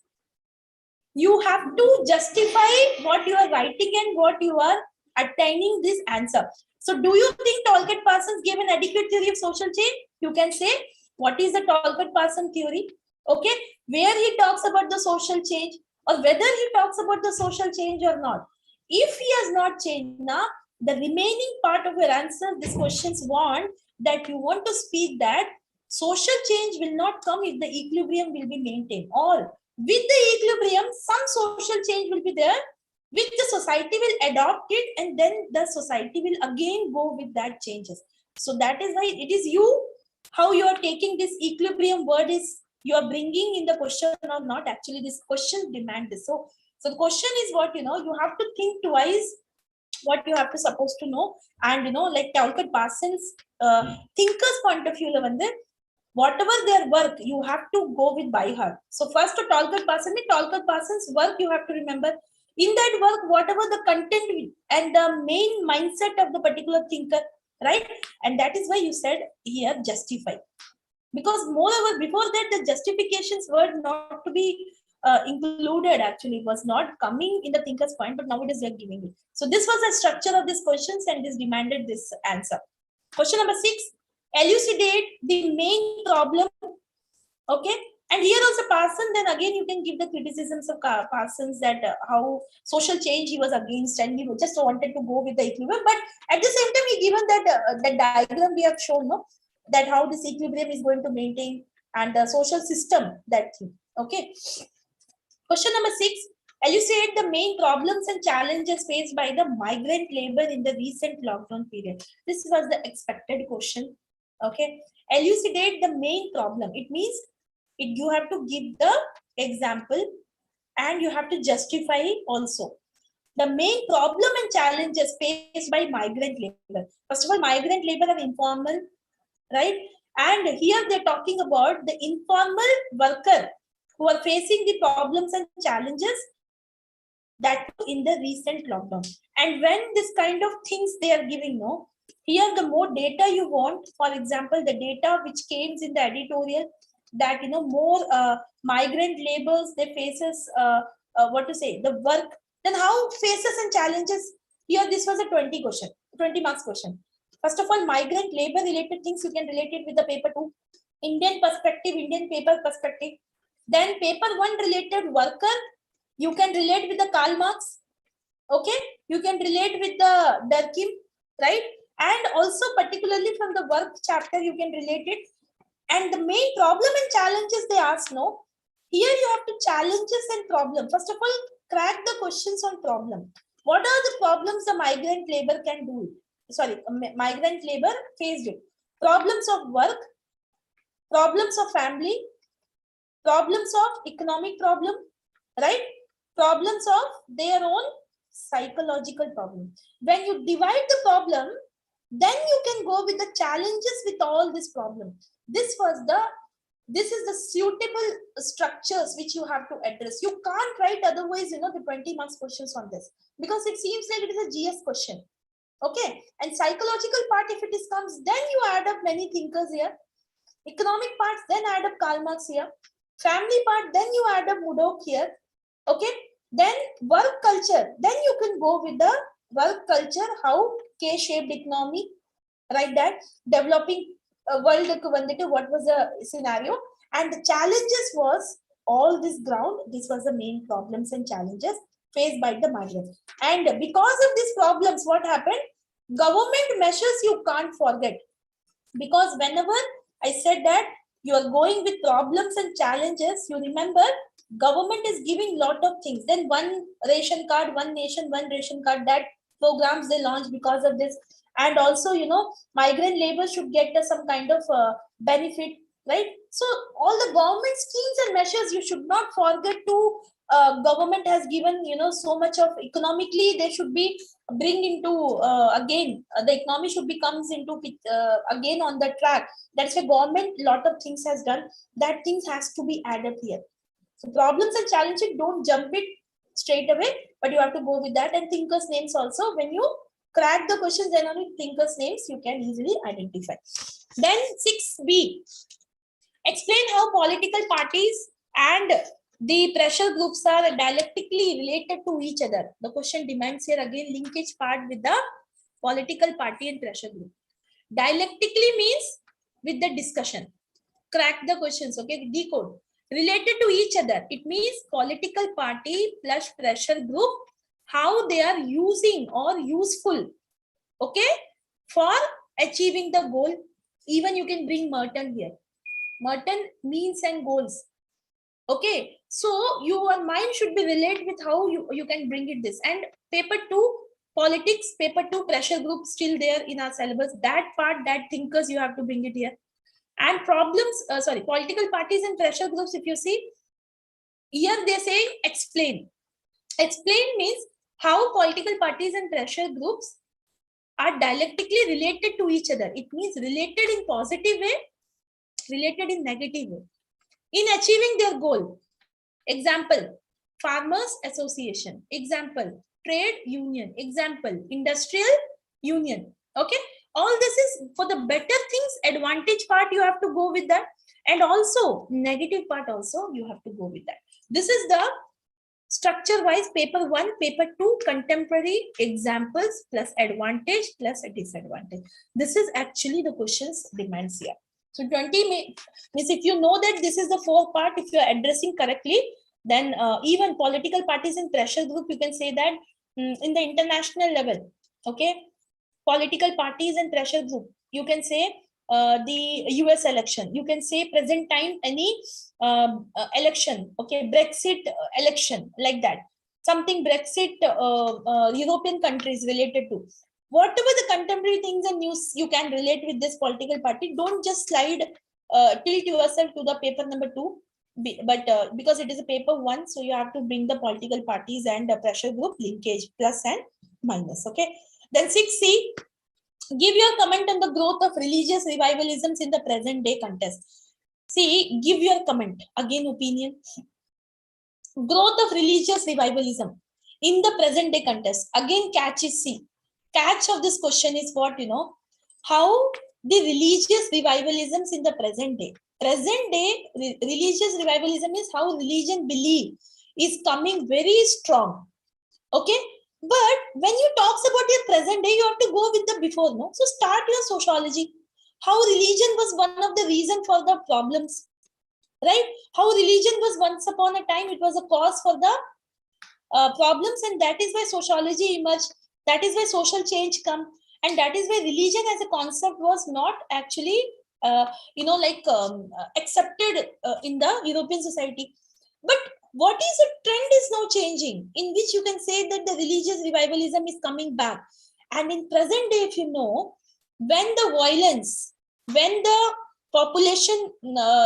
You have to justify what you are writing and what you are attaining this answer. So do you think Talcott Parsons gave an adequate theory of social change? You can say, what is the Talcott Parsons theory? Okay, where he talks about the social change, or whether he talks about the social change or not. If he has not changed now, the remaining part of your answer, these questions want that you want to speak that social change will not come if the equilibrium will be maintained, or with the equilibrium some social change will be there, which the society will adopt it, and then the society will again go with that changes. So that is why it is you, how you are taking this equilibrium word is you are bringing in the question or not. Actually this question demand this. So the question is what, you have to think twice what you have to supposed to know. And like Talcott Parsons thinkers point of view, whatever their work, you have to go with by heart. So first to Talcott Parsons work, you have to remember in that work whatever the content and the main mindset of the particular thinker, right? And that is why you said here justify, because moreover before that the justifications were not to be included. Actually it was not coming in the thinker's point, but nowadays they are giving it. So this was the structure of these questions and this demanded this answer. Question number 6, elucidate the main problem. Okay, and here also Parsons, then again you can give the criticisms of Parsons that how social change he was against and he just wanted to go with the equilibrium, but at the same time he given that the diagram we have shown, no, that how this equilibrium is going to maintain and the social system, that thing. Okay, question number 6, Elucidate the main problems and challenges faced by the migrant labor in the recent lockdown period. This was the expected question. Okay. Elucidate the main problem. It means you have to give the example and you have to justify also the main problem and challenges faced by migrant labor. First of all, migrant labor are informal, right? And here they're talking about the informal worker who are facing the problems and challenges that in the recent lockdown. And when this kind of things they are giving, no, here the more data you want, for example, the data which came in the editorial that more migrant labors they faces what to say the work, then how faces and challenges. Here this was a 20 marks question. First of all, migrant labor related things you can relate it with the paper 2, Indian perspective, Indian paper perspective. Then paper 1 related worker, you can relate with the Karl Marx. Okay, you can relate with the Durkheim, right? And also particularly from the work chapter you can relate it. And the main problem and challenges they ask, no, here you have to challenges and problem. First of all, crack the questions on problem. What are the problems the migrant labor can do? Sorry, migrant labor faced it. Problems of work, problems of family, problems of economic problem, right? Problems of their own psychological problem. When you divide the problem, then you can go with the challenges with all this problem. This is the suitable structures which you have to address. You can't write otherwise, the 20 marks questions on this, because it seems like it is a GS question. Okay. And psychological part, if it is comes, then you add up many thinkers here. Economic parts, then add up Karl Marx here. Family part, then you add up Murdoch here. Okay. Then work culture, then you can go with the work culture, how K-shaped economy, right? That developing world, what was the scenario? And the challenges was all this ground. This was the main problems and challenges faced by the migrants. And because of these problems, what happened? Government measures you can't forget, because whenever I said that you are going with problems and challenges, you remember government is giving lot of things. Then one ration card, one nation, one ration card, that programs they launch because of this. And also, migrant labor should get some kind of benefit, right? So all the government schemes and measures, you should not forget to government has given, so much of economically they should be bring into again the economy should be comes into again on the track. That's why government lot of things has done, that things has to be added here. So problems and challenges, don't jump it straight away, but you have to go with that. And thinkers names also, when you crack the questions, then only thinkers names you can easily identify. Then 6B, explain how political parties and the pressure groups are dialectically related to each other. The question demands here again linkage part with the political party and pressure group. Dialectically means with the discussion. Crack the questions, okay? Decode. Related to each other, it means political party plus pressure group, how they are using or useful, okay, for achieving the goal. Even you can bring Merton here. Merton means and goals. Okay, so your mind should be related with how you can bring it this. And paper 2 politics, paper 2 pressure group still there in our syllabus. That part, that thinkers, you have to bring it here. And problems, political parties and pressure groups, if you see, here they say explain. Explain means how political parties and pressure groups are dialectically related to each other. It means related in positive way, related in negative way, in achieving their goal. Example, farmers association. Example, trade union. Example, industrial union. Okay, all this is for the better things. Advantage part you have to go with that, and also negative part also you have to go with that. This is the structure wise paper 1, paper 2, contemporary examples plus advantage plus a disadvantage. This is actually the questions demands here. So 20 means if you know that this is the 4 part, if you are addressing correctly, then even political parties and pressure group, you can say that in the international level, okay, political parties and pressure group, you can say the US election, you can say present time any election, okay, Brexit election, like that. something Brexit, European countries related to. Whatever the contemporary things and news you can relate with this political party, don't just slide, tilt yourself to the paper number 2, but because it is a paper 1, so you have to bring the political parties and pressure group linkage, plus and minus. Okay. Then 6C, give your comment on the growth of religious revivalisms in the present day context. See, give your comment. Again, opinion. Growth of religious revivalism in the present day context. Again, catch is C. Catch of this question is what, how the religious revivalisms in the present day. Present day religious revivalism is how religion belief is coming very strong. Okay. But when you talks about your present day, you have to go with the before, no? So start your sociology. How religion was one of the reason for the problems, right? How religion was once upon a time, it was a cause for the problems, and that is why sociology emerged. That is why social change come, and that is why religion as a concept was not actually, accepted in the European society. But what is a trend is now changing, in which you can say that the religious revivalism is coming back. And in present day, if you know, when the violence, when the population,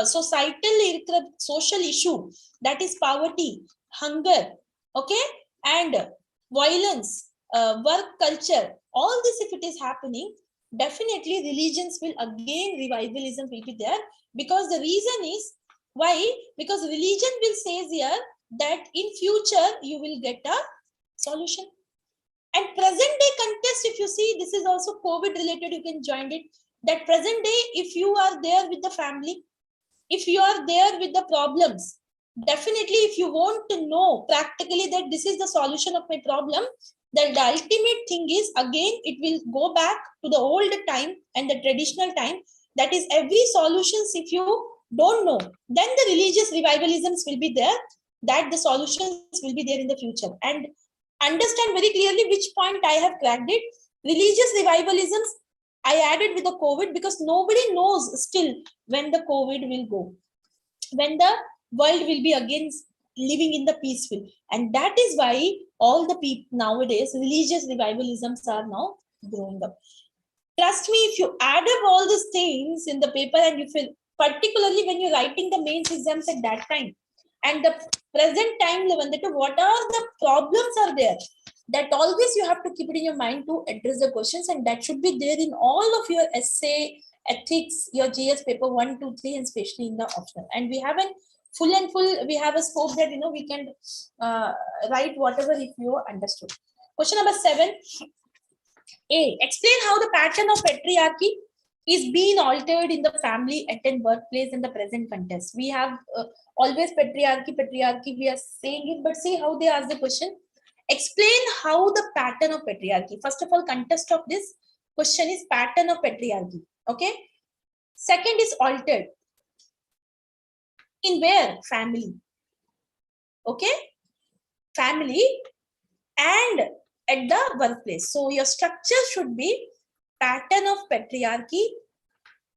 societal social issue, that is poverty, hunger, okay, and violence, work culture, all this if it is happening, definitely religions will again, revivalism will be there, because the reason is why, because religion will say here that in future you will get a solution. And present day context, if you see, this is also COVID related, you can join it, that present day, if you are there with the family, if you are there with the problems, definitely if you want to know practically that this is the solution of my problem, then the ultimate thing is, again, it will go back to the old time and the traditional time. That is, every solutions, if you don't know, then the religious revivalisms will be there, that the solutions will be there in the future. And understand very clearly which point I have cracked it. Religious revivalisms, I added with the COVID, because nobody knows still when the COVID will go, when the world will be again living in the peaceful. And that is why all the people nowadays, religious revivalisms are now growing up. Trust me, if you add up all these things in the paper, and you feel, particularly when you're writing the mains exams at that time, and the present time, what are the problems are there, that always you have to keep it in your mind to address the questions, and that should be there in all of your essay, ethics, your GS paper 1, 2, 3, and especially in the optional. And we have we have a scope that we can write whatever if you understood. Question number 7. A. Explain how the pattern of patriarchy is being altered in the family, at and workplace in the present context. We have always patriarchy, we are saying it, but see how they ask the question. Explain how the pattern of patriarchy. First of all, context of this question is pattern of patriarchy. Okay. Second is altered. In where? Family. Okay. Family and at the workplace. So your structure should be pattern of patriarchy.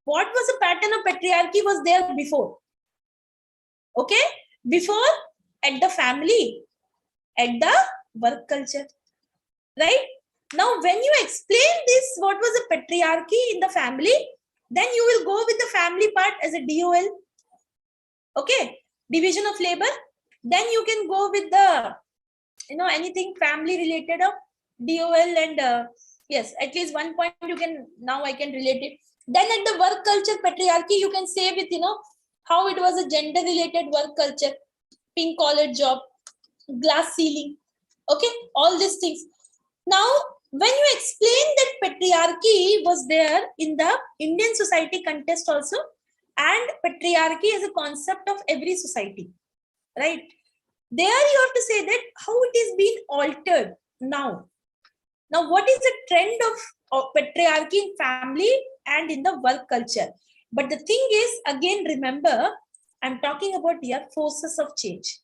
What was the pattern of patriarchy was there before? Okay. Before, at the family, at the work culture, right? Now, when you explain this, what was the patriarchy in the family, then you will go with the family part as a DOL. Okay. Division of labor. Then you can go with the, anything family related of DOL, and yes, at least one point you can, now I can relate it. Then at the work culture patriarchy, you can say with, how it was a gender related work culture, pink collar job, glass ceiling. Okay, all these things. Now, when you explain that patriarchy was there in the Indian society context also, and patriarchy is a concept of every society, right? There you have to say that how it is being altered now. Now, what is the trend of patriarchy in family and in the work culture? But the thing is, again, remember, I'm talking about here forces of change.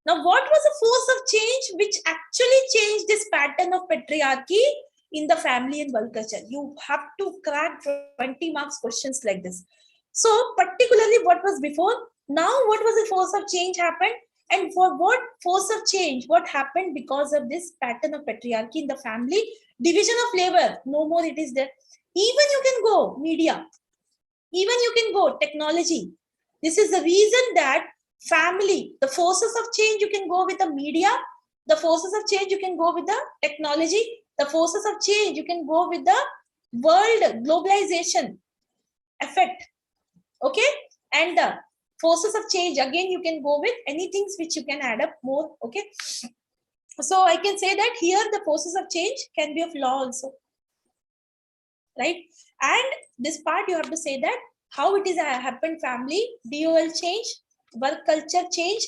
Now, what was the force of change which actually changed this pattern of patriarchy in the family and work culture? You have to crack 20 marks questions like this. So, particularly what was before, now what was the force of change happened? And for what force of change, what happened because of this pattern of patriarchy in the family, division of labor, no more it is there. Even you can go media, even you can go technology. This is the reason that family, the forces of change, you can go with the media, the forces of change, you can go with the technology, the forces of change, you can go with the world globalization effect. Okay. And the forces of change, again, you can go with anything which you can add up more. Okay. So I can say that here the forces of change can be of law also, right? And this part you have to say that how it is happened family, DOL change, work culture change.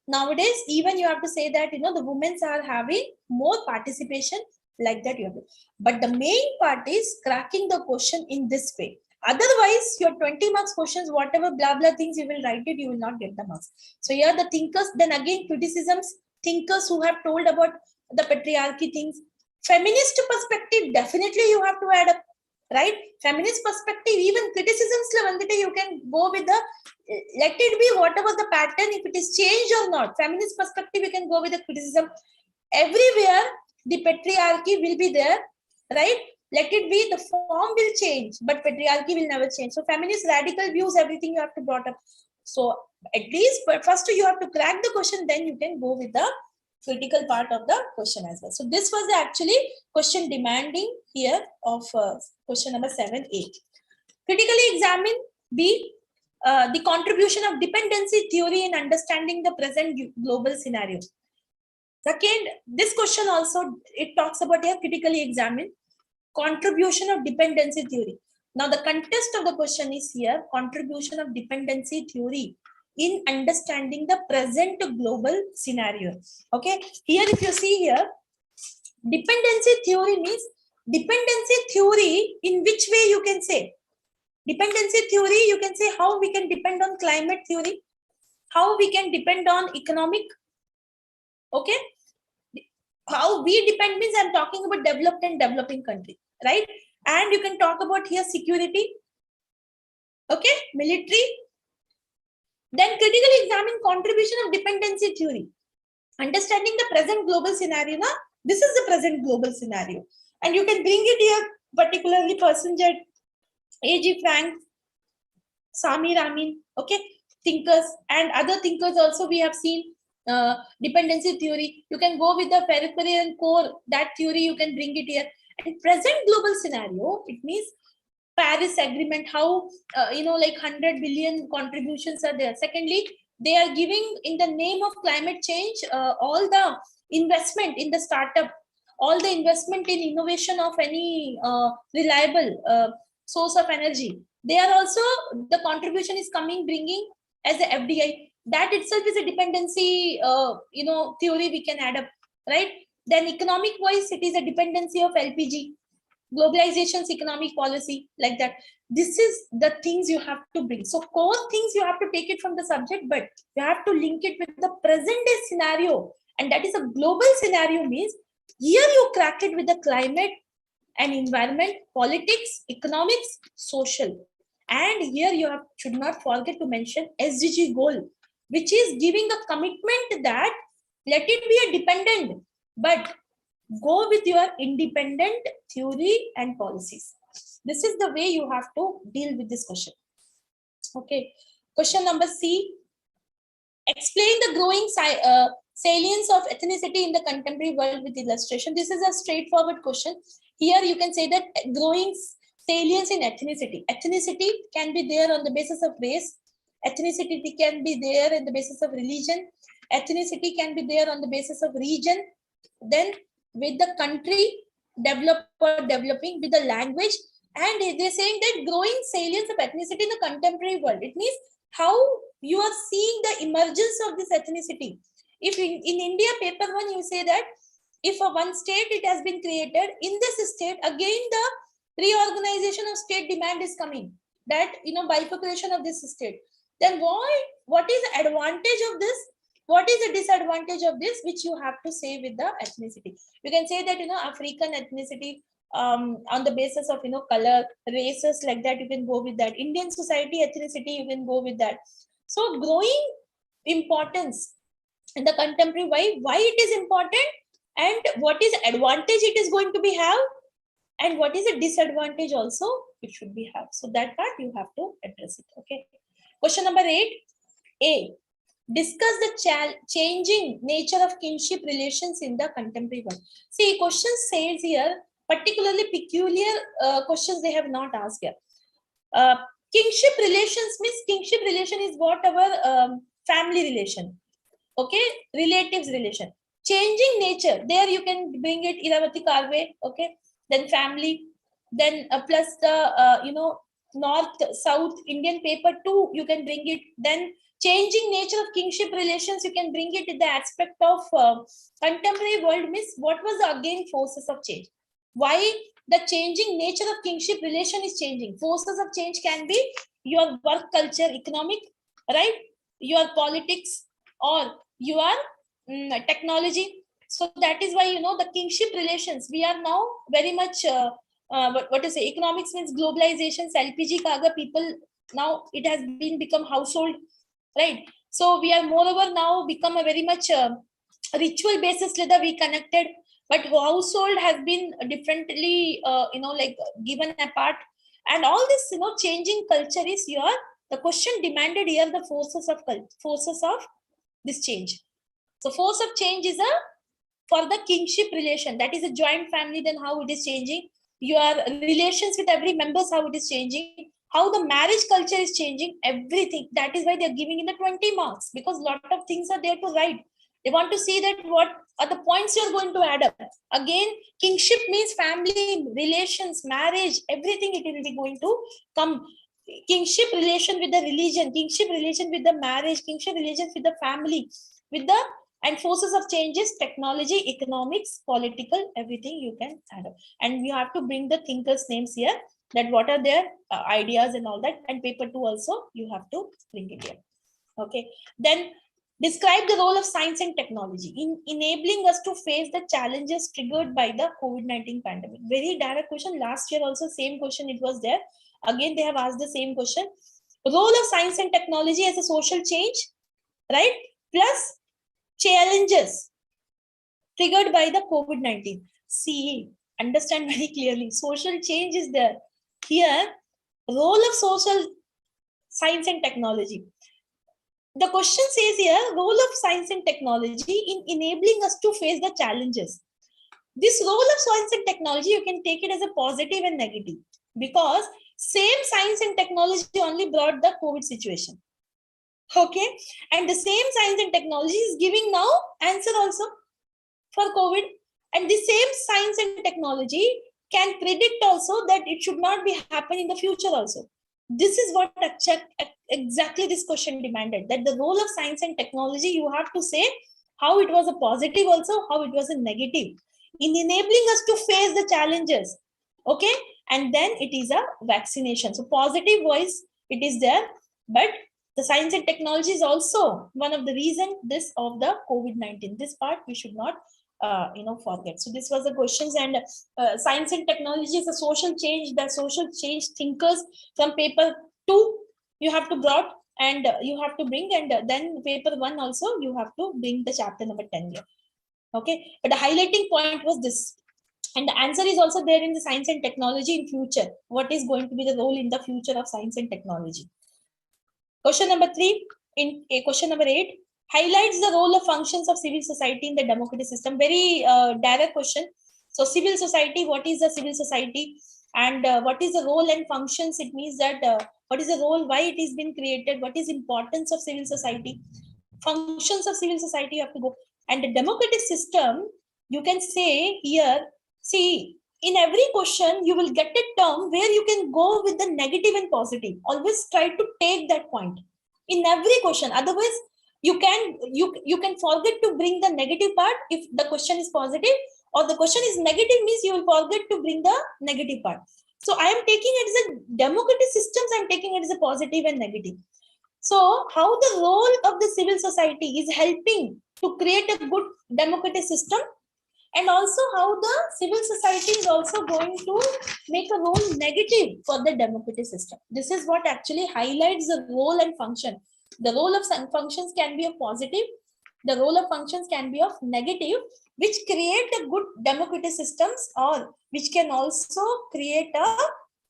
Nowadays, even you have to say that, the women are having more participation like that. You have to. But the main part is cracking the question in this way. Otherwise, your 20 marks questions, whatever blah blah things you will write it, you will not get the marks. So here the thinkers, then again criticisms, thinkers who have told about the patriarchy things. Feminist perspective, definitely you have to add up, right? Feminist perspective, even criticisms level, you can go with the, let it be whatever the pattern, if it is changed or not. Feminist perspective, you can go with the criticism. Everywhere the patriarchy will be there, right? Let it be, the form will change, but patriarchy will never change. So feminist radical views, everything you have to brought up. So at least, but first you have to crack the question, then you can go with the critical part of the question as well. So this was the actually question demanding here of question number 7, 8. Critically examine the contribution of dependency theory in understanding the present global scenario. Second, this question also, it talks about here critically examine contribution of dependency theory. Now the context of the question is here, contribution of dependency theory in understanding the present global scenario. Okay, here if you see here, dependency theory means dependency theory in which way you can say. Dependency theory, you can say how we can depend on climate theory, how we can depend on economic. Okay, how we depend means I'm talking about developed and developing country, right? And you can talk about here security, okay, military. Then critically examine contribution of dependency theory. Understanding the present global scenario, na? This is the present global scenario. And you can bring it here, particularly Persinger, A.G. Frank, Sami Ramin, okay, thinkers and other thinkers also we have seen. Dependency theory, you can go with the periphery and core, that theory you can bring it here. And present global scenario, it means Paris Agreement, how, like 100 billion contributions are there. Secondly, they are giving in the name of climate change, all the investment in the startup, all the investment in innovation of any reliable source of energy. They are also, the contribution is coming, bringing as a FDI. That itself is a dependency, theory we can add up, right? Then economic wise, it is a dependency of LPG, globalization's economic policy, like that. This is the things you have to bring. So core things you have to take it from the subject, but you have to link it with the present day scenario, and that is a global scenario. Means here you crack it with the climate and environment, politics, economics, social. And here you should not forget to mention SDG goal, which is giving a commitment that let it be a dependent, but go with your independent theory and policies. This is the way you have to deal with this question. Okay. Question number C. Explain the growing salience of ethnicity in the contemporary world with illustration. This is a straightforward question. Here you can say that growing salience in ethnicity. Ethnicity can be there on the basis of race. Ethnicity can be there on the basis of religion. Ethnicity can be there on the basis of region. Then with the country, develop or developing, with the language. And they're saying that growing salience of ethnicity in the contemporary world. It means how you are seeing the emergence of this ethnicity. If in India, paper one, you say that if a one state it has been created, in this state, again the reorganization of state demand is coming. That, bifurcation of this state. Then what is the advantage of this? What is the disadvantage of this, which you have to say with the ethnicity? You can say that, African ethnicity, on the basis of, color, races, like that, you can go with that. Indian society ethnicity, you can go with that. So growing importance in the contemporary, why it is important, and what is advantage it is going to be have, and what is a disadvantage also it should be have. So that part you have to address it. Okay. Question number 8. A. Discuss the changing nature of kinship relations in the contemporary world. See, question says here, particularly peculiar questions they have not asked here. Kingship relations means kingship relation is whatever family relation. Okay, relatives relation. Changing nature, there you can bring it Iravati Karve, okay, then family, then plus the north south Indian paper too, you can bring it. Then changing nature of kingship relations, you can bring it in the aspect of contemporary world means what was the again forces of change, why the changing nature of kingship relation is changing. Forces of change can be your work culture, economic, right, your politics, or your technology. So that is why the kingship relations, we are now very much what to say, economics means globalization, LPG kaga people, now it has been become household, right? So we are moreover now become a very much ritual basis leather we connected, but household has been differently like given apart. And all this changing culture is your, the question demanded here, the forces of this change. So force of change is a, for the kingship relation, that is a joint family, then how it is changing, your relations with every members, how it is changing, how the marriage culture is changing, everything. That is why they are giving in the 20 marks, because a lot of things are there to write. They want to see that what are the points you are going to add up. Again, kingship means family relations, marriage, everything it will be going to come. Kingship relation with the religion, kingship relation with the marriage, kingship relations with the family, with the, and forces of changes, technology, economics, political, everything you can add up. And you have to bring the thinkers names here, that what are their ideas and all that. And paper 2 also you have to bring it here. Okay. Then describe the role of science and technology in enabling us to face the challenges triggered by the COVID-19 pandemic. Very direct question. Last year also same question it was there. Again they have asked the same question. Role of science and technology as a social change, right? Plus challenges triggered by the COVID-19. See, understand very clearly. Social change is there. Here, role of social science and technology. The question says here, role of science and technology in enabling us to face the challenges. This role of science and technology, you can take it as a positive and negative, because same science and technology only brought the COVID situation. Okay, and the same science and technology is giving now answer also for COVID, and the same science and technology can predict also that it should not be happen in the future also. This is what exactly this question demanded, that the role of science and technology, you have to say how it was a positive also, how it was a negative in enabling us to face the challenges. Okay, and then it is a vaccination. So positive voice it is there, but the science and technology is also one of the reason this of the COVID-19. This part we should not forget. So this was the questions. And science and technology is a social change, the social change thinkers from paper 2 you have to brought, and you have to bring, and then paper 1 also you have to bring the chapter number 10 here. Okay, but the highlighting point was this, and the answer is also there in the science and technology in future. What is going to be the role in the future of science and technology? Question number 3, in question number 8, highlights the role of functions of civil society in the democratic system. Very direct question. So civil society, what is the civil society, and what is the role and functions? It means that what is the role, why it is been created, what is importance of civil society, functions of civil society, you have to go. And the democratic system, you can say here, see, in every question you will get a term where you can go with the negative and positive. Always try to take that point in every question, otherwise you can forget to bring the negative part if the question is positive, or the question is negative means you will forget to bring the negative part. So I am taking it as a democratic systems, I am taking it as a positive and negative. So how the role of the civil society is helping to create a good democratic system, and also how the civil society is also going to make a role negative for the democratic system. This is what actually highlights the role and function. The role of some functions can be a positive, The role of functions can be of negative, which create a good democratic systems, or which can also create a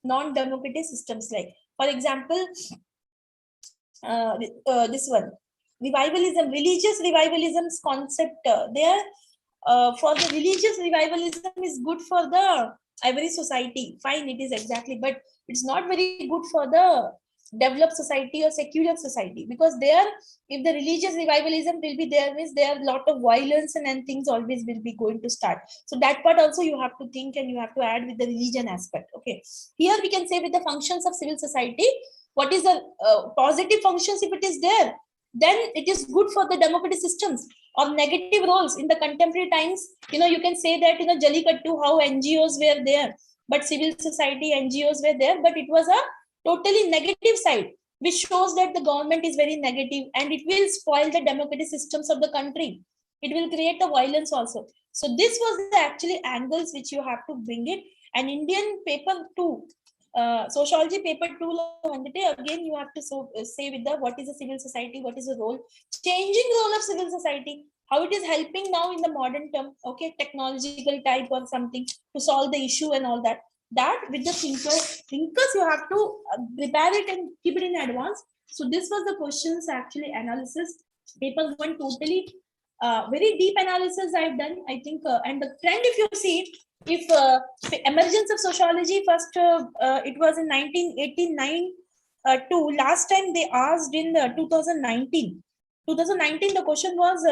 non-democratic systems. Like, for example, this one, revivalism, religious revivalism's concept. There, for the religious revivalism is good for the every society. Fine, it is exactly, but it's not very good for the developed society or secular society, because there, if the religious revivalism will be there, means there are a lot of violence, and things always will be going to start. So that part also you have to think, and you have to add with the religion aspect. Okay, here we can say with the functions of civil society, what is the positive functions, if it is there, then it is good for the democratic systems. Or negative roles in the contemporary times, you can say that, Jallikattu, how NGOs were there, but civil society NGOs were there, but it was a totally negative side, which shows that the government is very negative, and it will spoil the democratic systems of the country. It will create a violence also. So this was the actually angles which you have to bring it. And Indian paper 2, sociology paper 2, again you have to say with the what is a civil society, what is the role, changing role of civil society, how it is helping now in the modern term, okay, technological type or something, to solve the issue and all that. That with the thinkers you have to prepare it and keep it in advance. So this was the questions actually analysis, paper 1, totally very deep analysis I've done, I think. And the trend, if you see, if emergence of sociology, first it was in 1989 to last time they asked in 2019. 2019, the question was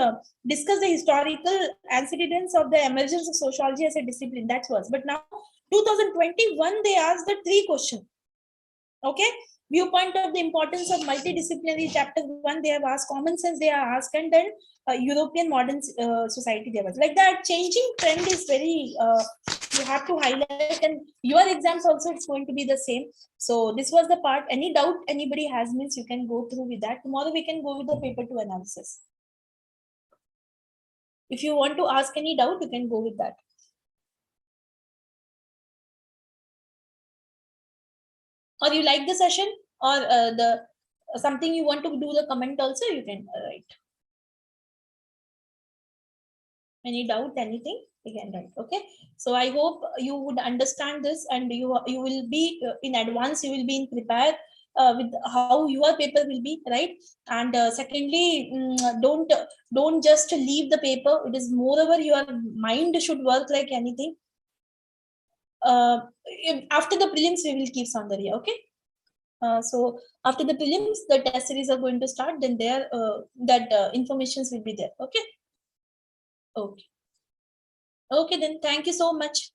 discuss the historical antecedents of the emergence of sociology as a discipline. That was, but now 2021 they asked the 3 questions. Okay, viewpoint of the importance of multidisciplinary, chapter 1 they have asked, common sense they are asked, and then European modern society there was like that. Changing trend is very you have to highlight, and your exams also it's going to be the same. So this was the part. Any doubt anybody has, means you can go through with that. Tomorrow we can go with the paper 2 analysis. If you want to ask any doubt, you can go with that. Or you like the session, or the something you want to do the comment also, you can write. Any doubt, anything, you can write. Okay, so I hope you would understand this, and you will be in advance, you will be in prepare with how your paper will be, right? And secondly, don't just leave the paper. It is moreover your mind should work like anything. After the prelims we will keep Soundarya. Okay, so after the prelims, the test series are going to start. Then there, that informations will be there. Okay. Okay. Okay. Then thank you so much.